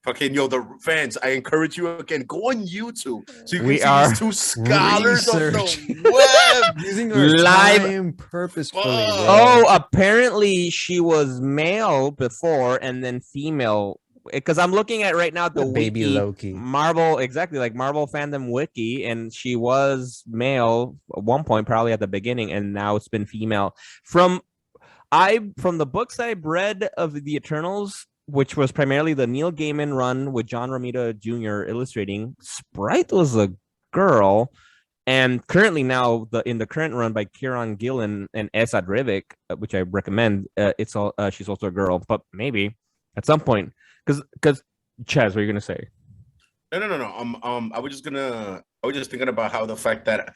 Fucking the fans, I encourage you again, go on YouTube so you can see these two scholars on the web using our time purposefully. Oh, apparently she was male before and then female. Because I'm looking at right now the baby wiki, Loki Marvel, exactly like Marvel fandom wiki, and she was male at one point, probably at the beginning, and now it's been female. From the books that I've read of the Eternals, which was primarily the Neil Gaiman run with John Romita Jr. illustrating, Sprite was a girl, and currently now in the current run by Kieran Gillen and Esad Rivik, which I recommend, she's also a girl, but maybe at some point. Because Chaz, what are you gonna say? No. I was just thinking about how the fact that,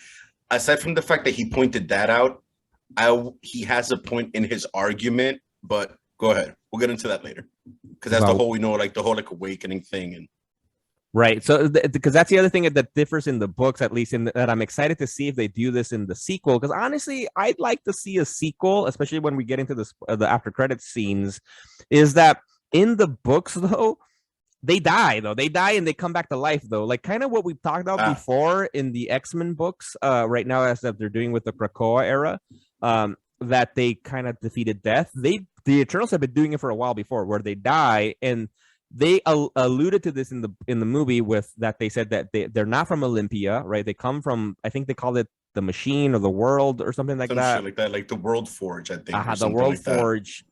aside from the fact that he pointed that out, he has a point in his argument. But go ahead, we'll get into that later. Because that's the whole awakening thing and. Right. So because that's the other thing that differs in the books, at least that I'm excited to see if they do this in the sequel. Because honestly, I'd like to see a sequel, especially when we get into the after credits scenes. Is that in the books, though, they die and they come back to life, though, like kind of what we've talked about before in the X-Men books right now, as that they're doing with the Krakoa era, that they kind of defeated death. The Eternals have been doing it for a while before, where they die, and they alluded to this in the movie with that they said that they're not from Olympia, right? They come from, I think they call it the Machine or the World or something like that. Shit like that, like the World Forge, I think. The World Forge.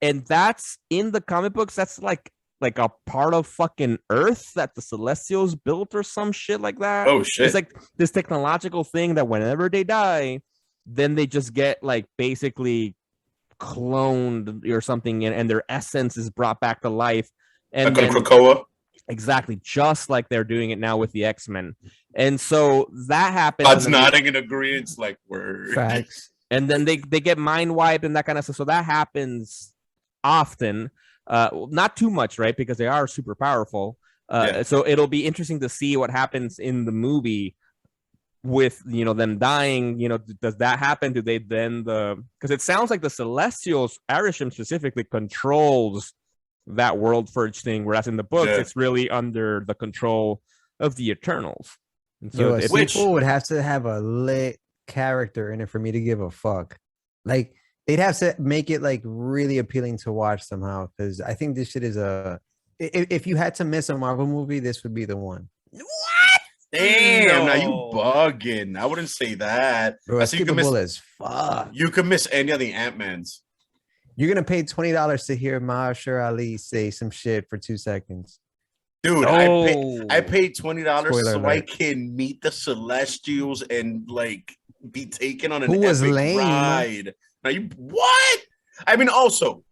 And that's in the comic books. That's like a part of fucking Earth that the Celestials built or some shit like that. Oh shit! It's like this technological thing that whenever they die, then they just get like basically cloned or something, and their essence is brought back to life. And like Krakoa. Exactly, just like they're doing it now with the X-Men. And so that happens. God's nodding in agreement, like word. Facts. And then they get mind wiped and that kind of stuff. So that happens often, not too much, right? Because they are super powerful. So it'll be interesting to see what happens in the movie with them dying. Does that happen? Do they then because it sounds like the Celestials, Arishem specifically, controls that World Forge thing, whereas in the books it's really under the control of the Eternals. And so people would have to have a lit character in it for me to give a fuck. Like, they'd have to make it like really appealing to watch somehow, because I think this shit is if you had to miss a Marvel movie, this would be the one. What? Damn, now you bugging. I wouldn't say that. Bro, I see you can miss as fuck. You can miss any of the Ant-Mans. You're gonna pay $20 to hear Mahershala Ali say some shit for 2 seconds. Dude, I paid $20 so I can meet the Celestials and like be taken on an epic ride. Now what? I mean, also,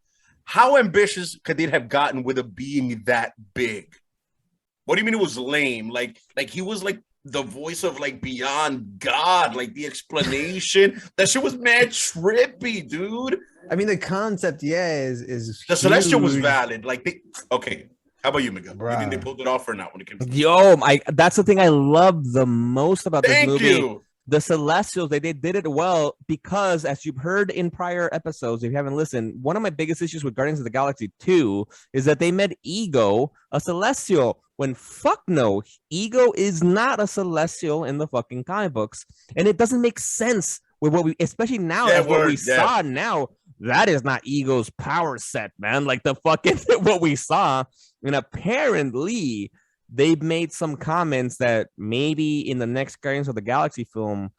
how ambitious could they have gotten with a being that big? What do you mean it was lame? Like he was like the voice of like beyond God, like the explanation. That shit was mad trippy, dude. I mean, the concept, is the Celestial was valid. Like okay. How about you, Miguel? Bruh. You think they pulled it off or not when it came to that's the thing I love the most about this movie. the Celestials, they did it well because, as you've heard in prior episodes, if you haven't listened, one of my biggest issues with Guardians of the Galaxy 2 is that they made Ego a Celestial. When fuck no, Ego is not a Celestial in the fucking comic books, and it doesn't make sense with what we, especially now, as what we saw now. That is not Ego's power set, man. Like the fucking what we saw, and apparently they've made some comments that maybe in the next Guardians of the Galaxy film,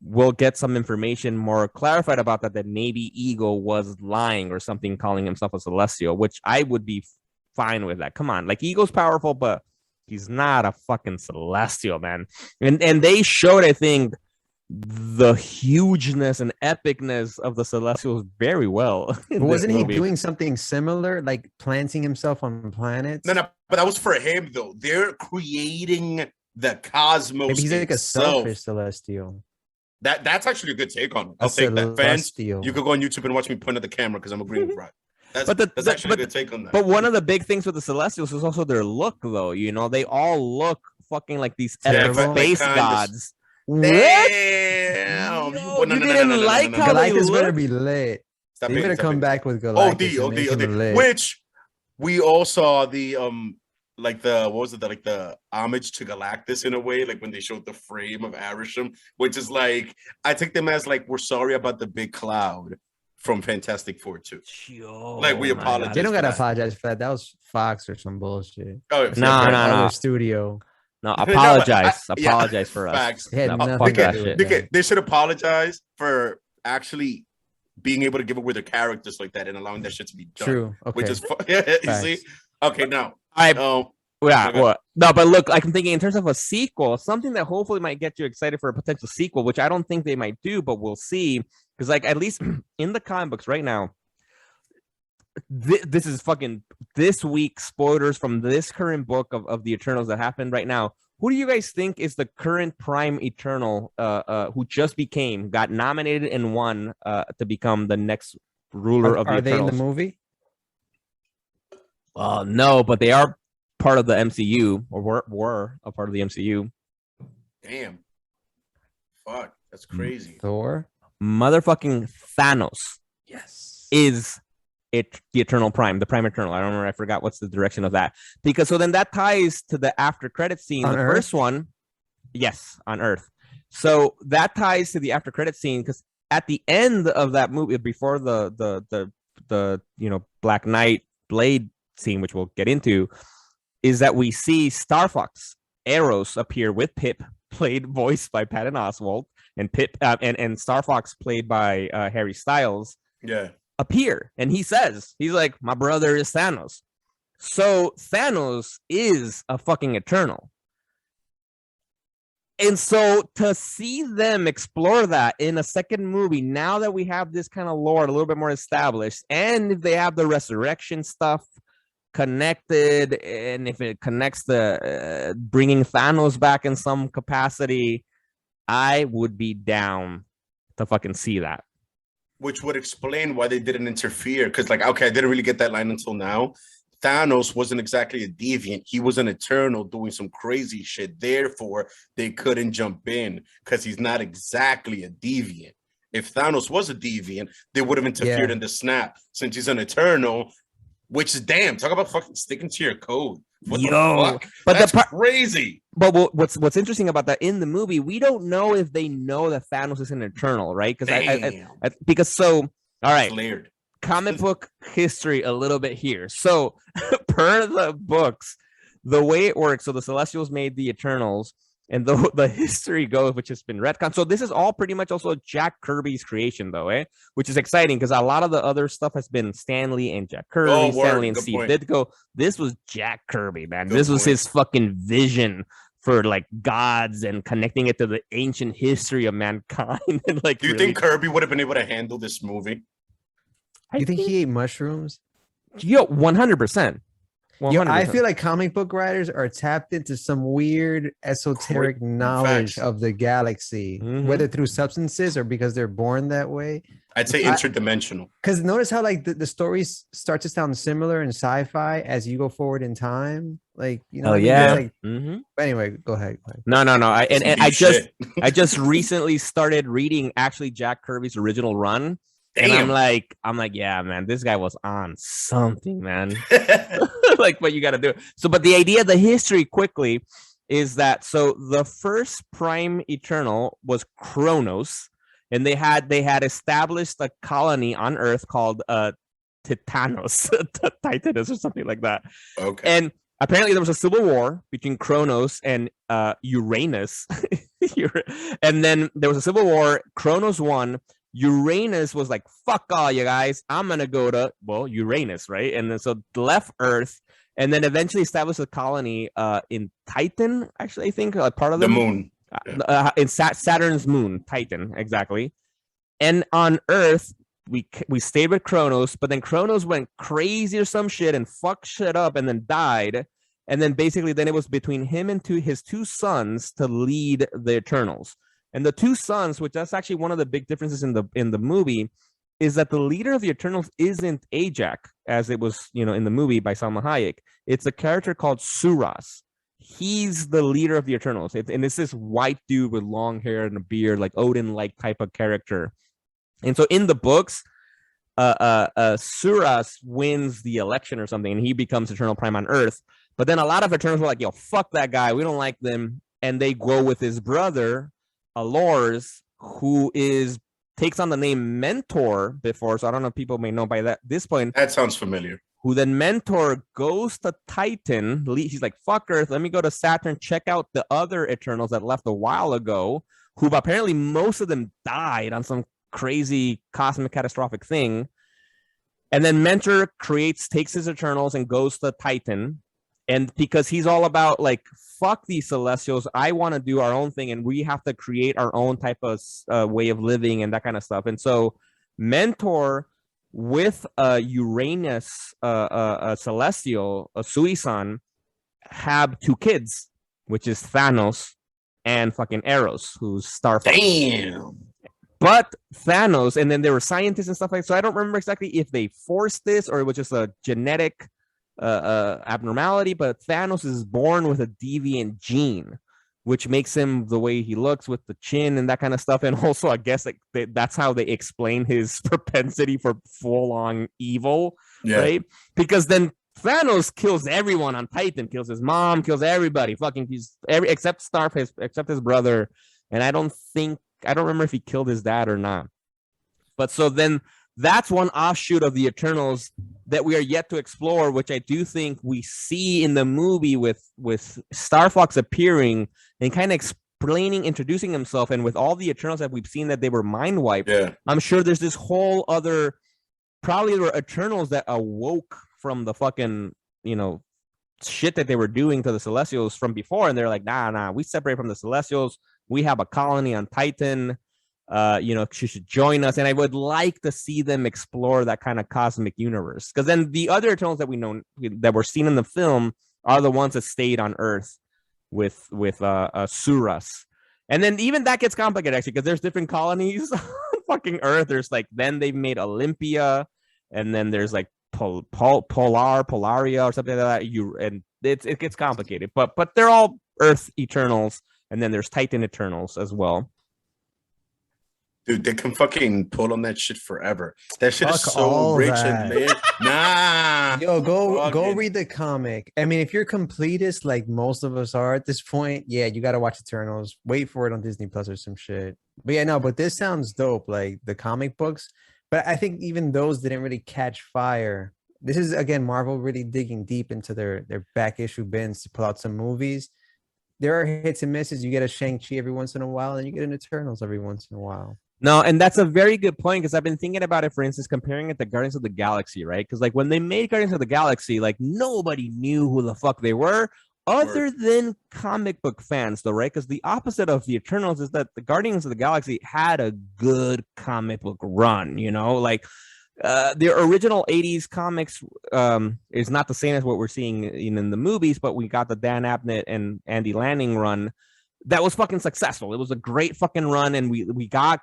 we'll get some information more clarified about that maybe Ego was lying or something, calling himself a Celestial, which I would be fine with that. Come on, like Ego's powerful, but he's not a fucking Celestial, man. And they showed, I think, the hugeness and epicness of the Celestials very well. Wasn't he doing something similar, like planting himself on planets? No, but that was for him though. They're creating the cosmos. Maybe he's like a selfish Celestial. That's actually a good take on it. I'll take that. Fans, you could go on YouTube and watch me point at the camera because I'm agreeing with Ryan. That's actually a good take on that. But one of the big things with the Celestials is also their look, though. You know, they all look fucking like these epic space gods. Damn! You didn't like how they Galactus look? better be lit. They better come back with Galactus. OD. Which we all saw the like the what was it, like the homage to Galactus in a way, like when they showed the frame of Arishem, which is like, I take them as like, we're sorry about the big cloud from Fantastic Four 2. Like, we apologize. They don't gotta apologize for that. That was Fox or some bullshit. Oh, no. Studio. No, apologize for us. Facts. They should apologize for actually being able to give away their characters like that and allowing that shit to be done. True. Okay. Which is you see? Okay, now. No, but look, I'm thinking in terms of a sequel, something that hopefully might get you excited for a potential sequel, which I don't think they might do, but we'll see. Because, like, at least in the comic books right now, this is fucking this week spoilers from this current book of the Eternals that happened right now. Who do you guys think is the current Prime Eternal who just got nominated and won to become the next ruler of the Eternals? Are they in the movie? No, but they are part of the MCU, or were a part of the MCU. Damn. Fuck, that's crazy. Thor? Motherfucking Thanos. Yes. Is it the Eternal Prime, the Prime Eternal? I don't remember. I forgot what's the direction of that. Because so then that ties to the after credit scene. On the Earth? First one, yes, on Earth. So that ties to the after credit scene because at the end of that movie, before the Black Knight Blade scene, which we'll get into, is that we see Star Fox Eros appear with Pip, voiced by Patton Oswalt, and Pip and Star Fox played by Harry Styles. Yeah. Appear, and he's like, my brother is Thanos. So Thanos is a fucking Eternal. And so to see them explore that in a second movie, now that we have this kind of lore a little bit more established, and if they have the resurrection stuff connected, and if it connects the bringing Thanos back in some capacity, I would be down to fucking see that. Which would explain why they didn't interfere. Because, like, okay, I didn't really get that line until now. Thanos wasn't exactly a deviant. He was an Eternal doing some crazy shit. Therefore, they couldn't jump in because he's not exactly a deviant. If Thanos was a deviant, they would have interfered in the snap. Since he's an Eternal, which is damn, talk about fucking sticking to your code. What the fuck? But that's crazy. But what's interesting about that in the movie, we don't know if they know that Thanos is an Eternal, right? Because so all right, layered. Comic book history a little bit here. So per the books, the way it works, so the Celestials made the Eternals, and the history goes, which has been retconned. So this is all pretty much also Jack Kirby's creation, though, which is exciting because a lot of the other stuff has been Stan Lee and Jack Kirby, Stan Lee and Steve Ditko. This was Jack Kirby, man. This was his fucking vision for like gods and connecting it to the ancient history of mankind. And like, do you think Kirby would have been able to handle this movie? You think he ate mushrooms? Yo, 100%. Yo, I 100%. feel like comic book writers are tapped into some weird esoteric knowledge facts. of the galaxy, Mhm. whether through substances or because they're born that way. I'd say interdimensional. Because notice how like the stories start to sound similar in sci-fi as you go forward in time. Like, you know, Oh what I mean? yeah. It's like, Mhm. anyway, go ahead. No. I Some and deep I just shit. I just recently started reading actually Jack Kirby's original run. And I'm Damn. like, yeah, man, this guy was on something, man. Like what you got to do. So, but the idea, the history quickly is that so the first Prime Eternal was Kronos, and they had established a colony on Earth called Titanos, Titanus, or something like that. Okay. And apparently there was a civil war between Kronos and Uranus, and then there was a civil war. Kronos won. Uranus was like, fuck all you guys, I'm gonna go to Uranus, right? And then so left Earth, and then eventually established a colony in Titan, actually, I think part of The them. moon. In Saturn's moon, Titan, exactly. And on Earth, we stayed with Kronos, but then Kronos went crazy or some shit and fucked shit up and then died. And then basically then it was between him and his two sons to lead the Eternals. And the two sons, which that's actually one of the big differences in the movie, is that the leader of the Eternals isn't Ajak, as it was, in the movie by Salma Hayek. It's a character called Suras. He's the leader of the Eternals. And it's this white dude with long hair and a beard, like Odin-like type of character. And so in the books, Suras wins the election or something, and he becomes Eternal Prime on Earth. But then a lot of Eternals were like, yo, fuck that guy. We don't like them. And they go with his brother, Alors, who takes on the name Mentor before, so I don't know if people may know by this point. That sounds familiar. Who then Mentor goes to Titan. He's like, fuck Earth, let me go to Saturn, check out the other Eternals that left a while ago, who apparently most of them died on some crazy cosmic catastrophic thing. And then Mentor takes his Eternals and goes to Titan. And because he's all about like, fuck these Celestials, I want to do our own thing, and we have to create our own type of way of living and that kind of stuff. And so Mentor with Uranus, a Celestial, a Suisan, have two kids, which is Thanos and fucking Eros, who's Starfox. Damn. But Thanos, and then there were scientists and stuff like that. So I don't remember exactly if they forced this or it was just a genetic abnormality, but Thanos is born with a deviant gene, which makes him the way he looks with the chin and that kind of stuff. And also, I guess like that's how they explain his propensity for full-on evil, right? Because then Thanos kills everyone on Titan, kills his mom, kills everybody, fucking except except his brother. And I don't remember if he killed his dad or not. But so then that's one offshoot of the Eternals that we are yet to explore, which I do think we see in the movie with Star Fox appearing and kind of introducing himself. And with all the Eternals that we've seen that they were mind wiped, I'm sure there's this whole other, probably there were Eternals that awoke from the fucking, shit that they were doing to the Celestials from before. And they're like, nah, we separate from the Celestials. We have a colony on Titan. She should join us. And I would like to see them explore that kind of cosmic universe. Because then the other Eternals that we know that were seen in the film are the ones that stayed on Earth with Suras. And then even that gets complicated, actually, because there's different colonies on fucking Earth. There's like, then they've made Olympia, and then there's like Polaria or something like that. And it gets complicated. But they're all Earth Eternals, and then there's Titan Eternals as well. Dude, they can fucking pull on that shit forever. That shit is so rich and layered. Nah. Yo, go read the comic. I mean, if you're completist like most of us are at this point, yeah, you got to watch Eternals. Wait for it on Disney Plus or some shit. But yeah, no, but this sounds dope, like the comic books. But I think even those didn't really catch fire. This is, again, Marvel really digging deep into their back issue bins to pull out some movies. There are hits and misses. You get a Shang-Chi every once in a while, and you get an Eternals every once in a while. No, and that's a very good point, because I've been thinking about it, for instance, comparing it to Guardians of the Galaxy, right? Because like when they made Guardians of the Galaxy, like nobody knew who the fuck they were other than comic book fans, though, right? Because the opposite of the Eternals is that the Guardians of the Galaxy had a good comic book run, like the original 80s comics is not the same as what we're seeing in the movies, but we got the Dan Abnett and Andy Lanning run that was fucking successful. It was a great fucking run, and we got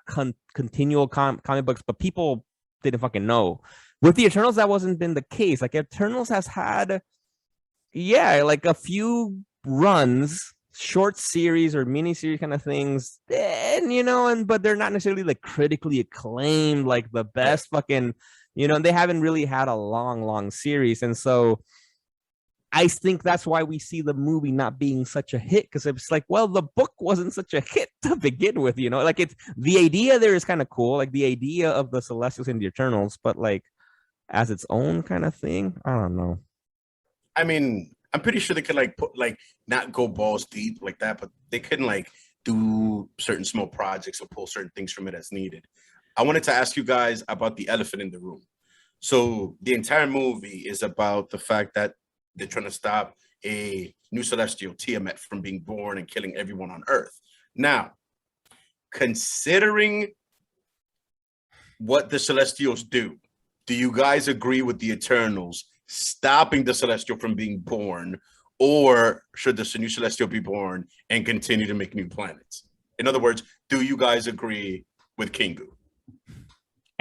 continual comic books, but people didn't fucking know. With the Eternals, that wasn't been the case. Like Eternals has had, like a few runs, short series or mini series kind of things, and but they're not necessarily like critically acclaimed, like the best fucking, and they haven't really had a long series. And so I think that's why we see the movie not being such a hit, because it's like, well, the book wasn't such a hit to begin with, like it's the idea there is kind of cool, like the idea of the Celestials and the Eternals, but like as its own kind of thing, I don't know. I mean, I'm pretty sure they could like put like not go balls deep like that, but they couldn't like do certain small projects or pull certain things from it as needed. I wanted to ask you guys about the elephant in the room. So the entire movie is about the fact that they're trying to stop a new celestial, Tiamat, from being born and killing everyone on Earth. Now, considering what the Celestials do you guys agree with the Eternals stopping the Celestial from being born, or should the new Celestial be born and continue to make new planets? In other words, do you guys agree with Kingu?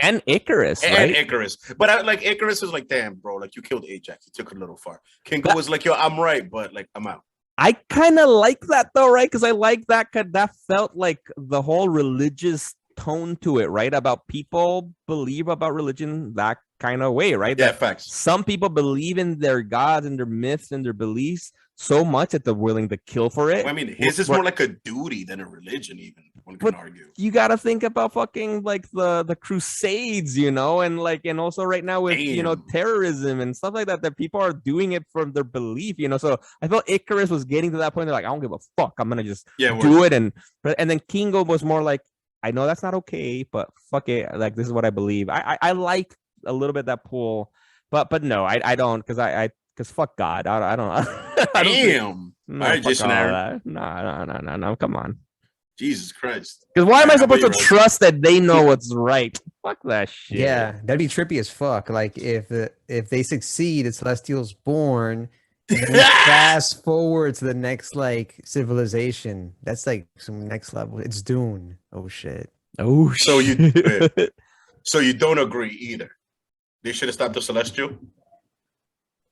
And Icarus, right? And Icarus. But Icarus was like, damn, bro, like you killed Ajax. You took it a little far. Kingu was like, yo, I'm right, but like I'm out. I kind of like that though, right? Because I like that, that felt like the whole religious tone to it, right? About people believe about religion that kind of way, right? Yeah, that facts. Some people believe in their gods and their myths and their beliefs so much that they're willing to kill for it. Well, I mean, his is more like a duty than a religion, even one can argue. You got to think about fucking like the Crusades, and also right now with terrorism and stuff like that people are doing it from their belief, So I felt Icarus was getting to that point. They're like, I don't give a fuck. I'm gonna just do it, and then Kingo was more like, I know that's not okay, but fuck it. Like this is what I believe. I like a little bit that pull, but no, I don't, because fuck God, I don't. Damn. No, all right, Jason Aaron. No, come on. Jesus Christ. Because why am I supposed to trust that they know what's right? Fuck that shit. Yeah, that'd be trippy as fuck. Like if they succeed, it's Celestials born. And then fast forward to the next like civilization. That's like some next level. It's Dune. Oh shit. So you don't agree either. They should have stopped the Celestial.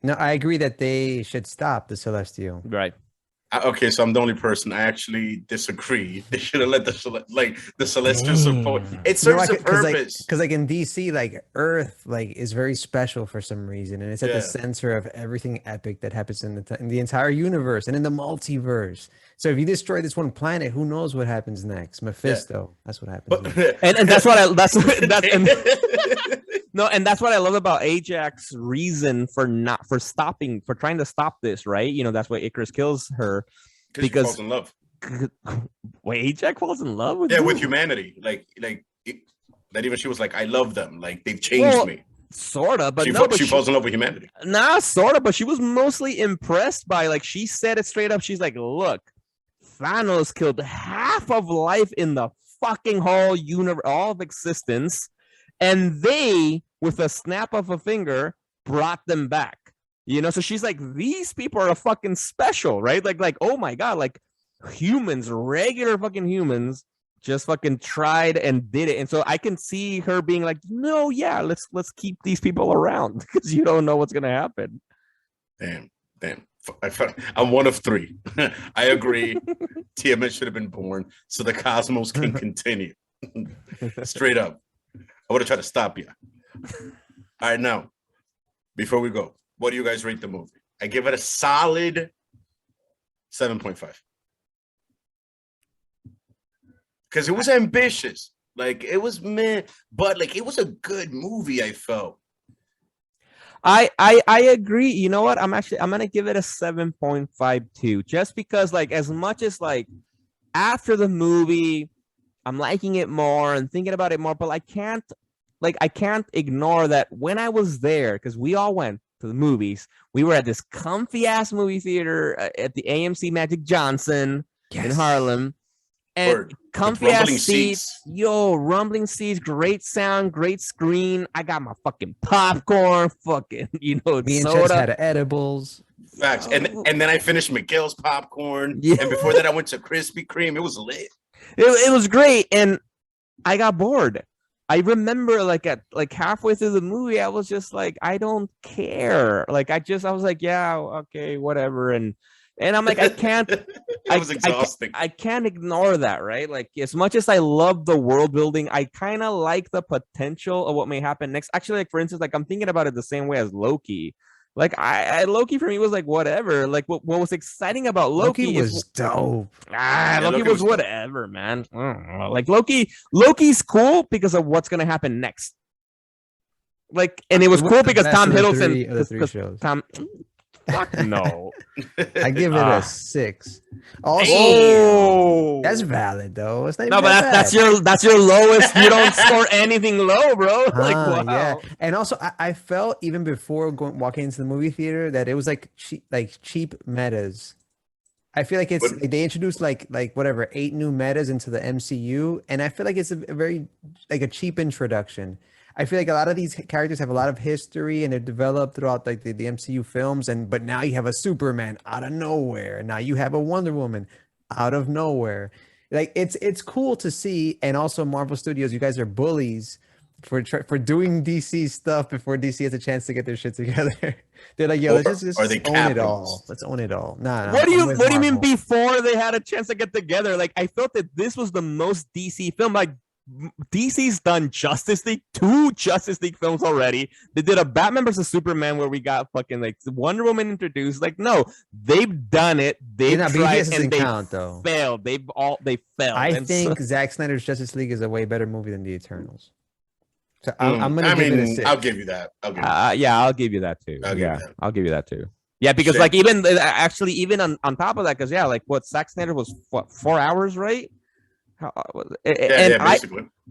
No, I agree that they should stop the Celestial. Right. Okay, so I'm the only person. I actually disagree. They should have let the Celestial support. It serves a purpose. Because like in DC, like Earth like is very special for some reason, and it's at the center of everything epic that happens in the entire universe and in the multiverse. So if you destroy this one planet, who knows what happens next? Mephisto. That's what happens. And that's what and that's what I love about Ajax's reason for trying to stop this, right? That's why Icarus kills her, because she falls in love. Wait, Ajax falls in love with with humanity, that even she was like, I love them, like they've changed me. Sort of, but she falls in love with humanity. Nah, sort of, but she was mostly impressed by, like, she said it straight up. She's like, look, Thanos killed half of life in the fucking whole universe, all of existence, and they, with a snap of a finger, brought them back. So she's like, these people are fucking special, right? Like, oh my God, like humans, regular fucking humans, just fucking tried and did it. And so I can see her being like, no, yeah, let's keep these people around, because you don't know what's gonna happen. Damn. I'm one of three. I agree. Tiamat should have been born so the cosmos can continue. Straight up. I would have tried to stop you. All right, now, before we go, what do you guys rate the movie? I give it a solid 7.5. Because it was ambitious. Like, it was meh, but like it was a good movie, I felt. I agree. You know what? I'm gonna give it a 7.52, just because, like, as much as like after the movie, I'm liking it more and thinking about it more, but I can't ignore that when I was there, because we all went to the movies. We were at this comfy ass movie theater at the AMC Magic Johnson in Harlem. And Word. comfy With ass rumbling seats. Yo, rumbling seats, great sound, great screen. I got my fucking popcorn, fucking, Me and Chess soda. had edibles. Facts. And then I finished Miguel's popcorn. Yeah. And before that, I went to Krispy Kreme. It was lit. It was great, and I got bored. I remember at halfway through the movie, I was just like, I don't care. Like I was like, yeah, okay, whatever. And I'm like, I can't. It was exhausting. I can't ignore that, right? Like as much as I love the world building, I kind of like the potential of what may happen next. Actually, like for instance, like I'm thinking about it the same way as Loki. Like I Loki for me was like whatever. Like what was exciting about Loki was dope. Loki was whatever, man. I don't know. Like Loki's cool because of what's gonna happen next. Like, and it was cool because Tom Hiddleston. Tom, fuck no. I give it a 6. Also, Oh, that's valid though. It's not no, even but that that's your lowest. You don't score anything low, bro. Like wow. Yeah. And also, I felt even before walking into the movie theater that it was like cheap metas. I feel like it's they introduced like whatever 8 new metas into the MCU, and I feel like it's a very like a cheap introduction. I feel like a lot of these characters have a lot of history and they're developed throughout like the MCU films, but now you have a Superman out of nowhere. Now you have a Wonder Woman out of nowhere. Like it's cool to see. And also Marvel Studios, you guys are bullies for doing DC stuff before DC has a chance to get their shit together. They're like, yo, let's just own it all. Let's own it all. Nah, what do you mean before they had a chance to get together? Like I felt that this was the most DC film. Like DC's done Justice League, 2 Justice League films already. They did a Batman versus Superman where we got fucking like Wonder Woman introduced. Like, no, they've done it. They've tried and they failed. They failed. I think Zack Snyder's Justice League is a way better movie than the Eternals. So I'm gonna give it a 6. I'll give you that. Yeah, I'll give you that too. I'll give you that too. Yeah, because like even on top of that, because like what Zack Snyder was 4 hours, right?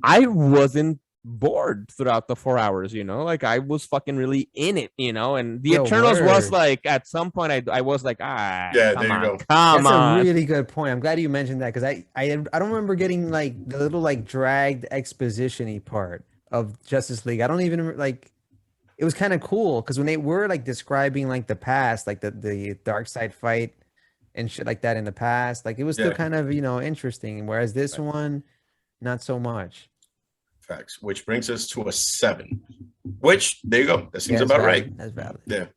I wasn't bored throughout the 4 hours, like I was fucking really in it, and the Eternals was like at some point I was like, there you go. That's a really good point. I'm glad you mentioned that because I don't remember getting like the little like dragged exposition-y part of Justice League. I don't even like. It was kind of cool because when they were like describing like the past, like the dark side fight and shit like that in the past, like it was still kind of interesting, whereas this one not so much. Facts. Which brings us to a 7, which there you go, that seems about right. That's valid. Yeah,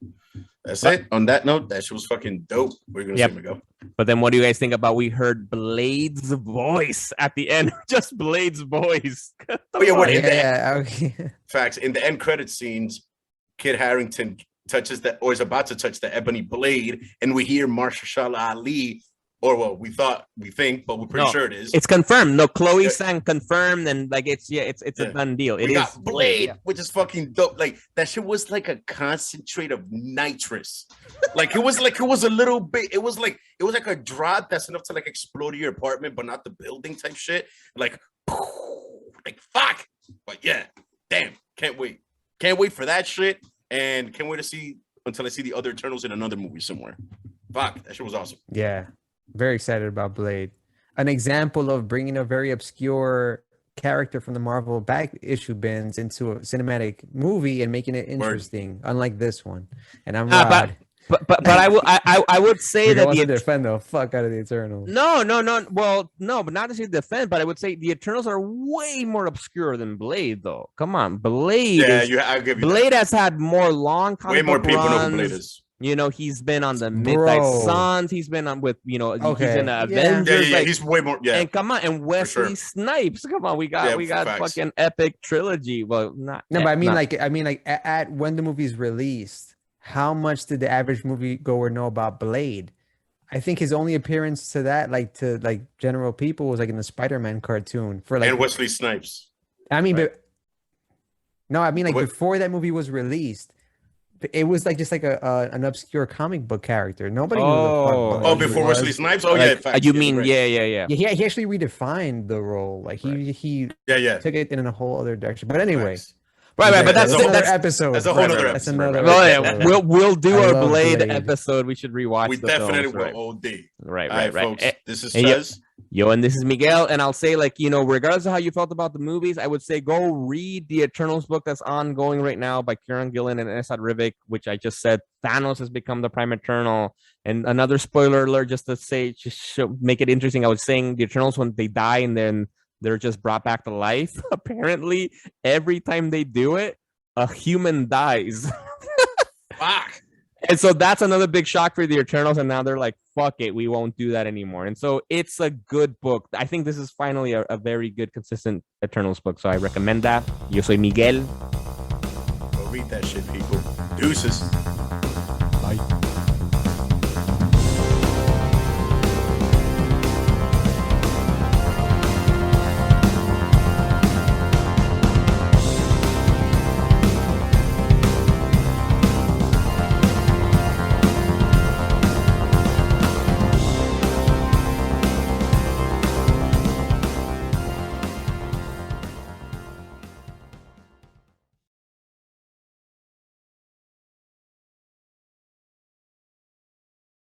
that's it. On that note, that shit was fucking dope. We're gonna see him go. But then what do you guys think about we heard Blade's voice at the end? Just Blade's voice. Facts. In the end credit scenes, Kit Harington touches or is about to touch the ebony blade, and we hear Mahershala Ali, or well, we think, but we're pretty sure it is. It's confirmed. No, Chloe sang confirmed, and like it's a done deal. It is Blade, which is fucking dope. Like that shit was like a concentrate of nitrous. Like it was a little bit. It was like a drop that's enough to like explode your apartment, but not the building type shit. Like fuck. But yeah, damn, can't wait for that shit. And can't wait to see until I see the other Eternals in another movie somewhere. Fuck, that shit was awesome. Yeah, very excited about Blade. An example of bringing a very obscure character from the Marvel back issue bins into a cinematic movie and making it interesting, unlike this one. And I'm But I would say that the defend the fuck out of the Eternals. No. Well, no, but not to say defend, but I would say the Eternals are way more obscure than Blade, though. Come on, Blade. Yeah, I'll give you Blade has had more long way more people know who Blade is. He's been on the Midnight Suns. He's been on with he's in Avengers. Yeah, he's way more. Yeah, and come on, and Wesley Snipes. Come on, we got fucking epic trilogy. Well, not no, but I mean like at when the movie's released. How much did the average moviegoer know about Blade? I think his only appearance to that, to general people, was like in the Spider-Man cartoon for like. And Wesley Snipes. I mean, before that movie was released, it was like just like an obscure comic book character. Nobody knew the fuck before Wesley Snipes. Oh yeah, you mean yeah. He actually redefined the role. Like he took it in a whole other direction. But anyway. Right, but that's another episode. That's a whole other episode. We'll do our Blade episode. We should rewatch. We definitely will. OD. Right. Folks. This is Fez. Yo, and this is Miguel, and I'll say, like, regardless of how you felt about the movies, I would say go read the Eternals book that's ongoing right now by Kieran Gillen and Esad Rivik, which I just said Thanos has become the Prime Eternal. And another spoiler alert, just to say, make it interesting. I was saying the Eternals, when they die and then they're just brought back to life, apparently every time they do it, a human dies. Fuck. And so that's another big shock for the Eternals. And now they're like, fuck it, we won't do that anymore. And so it's a good book. I think this is finally a very good, consistent Eternals book. So I recommend that. Yo soy Miguel. Go read that shit, people. Deuces. Bye.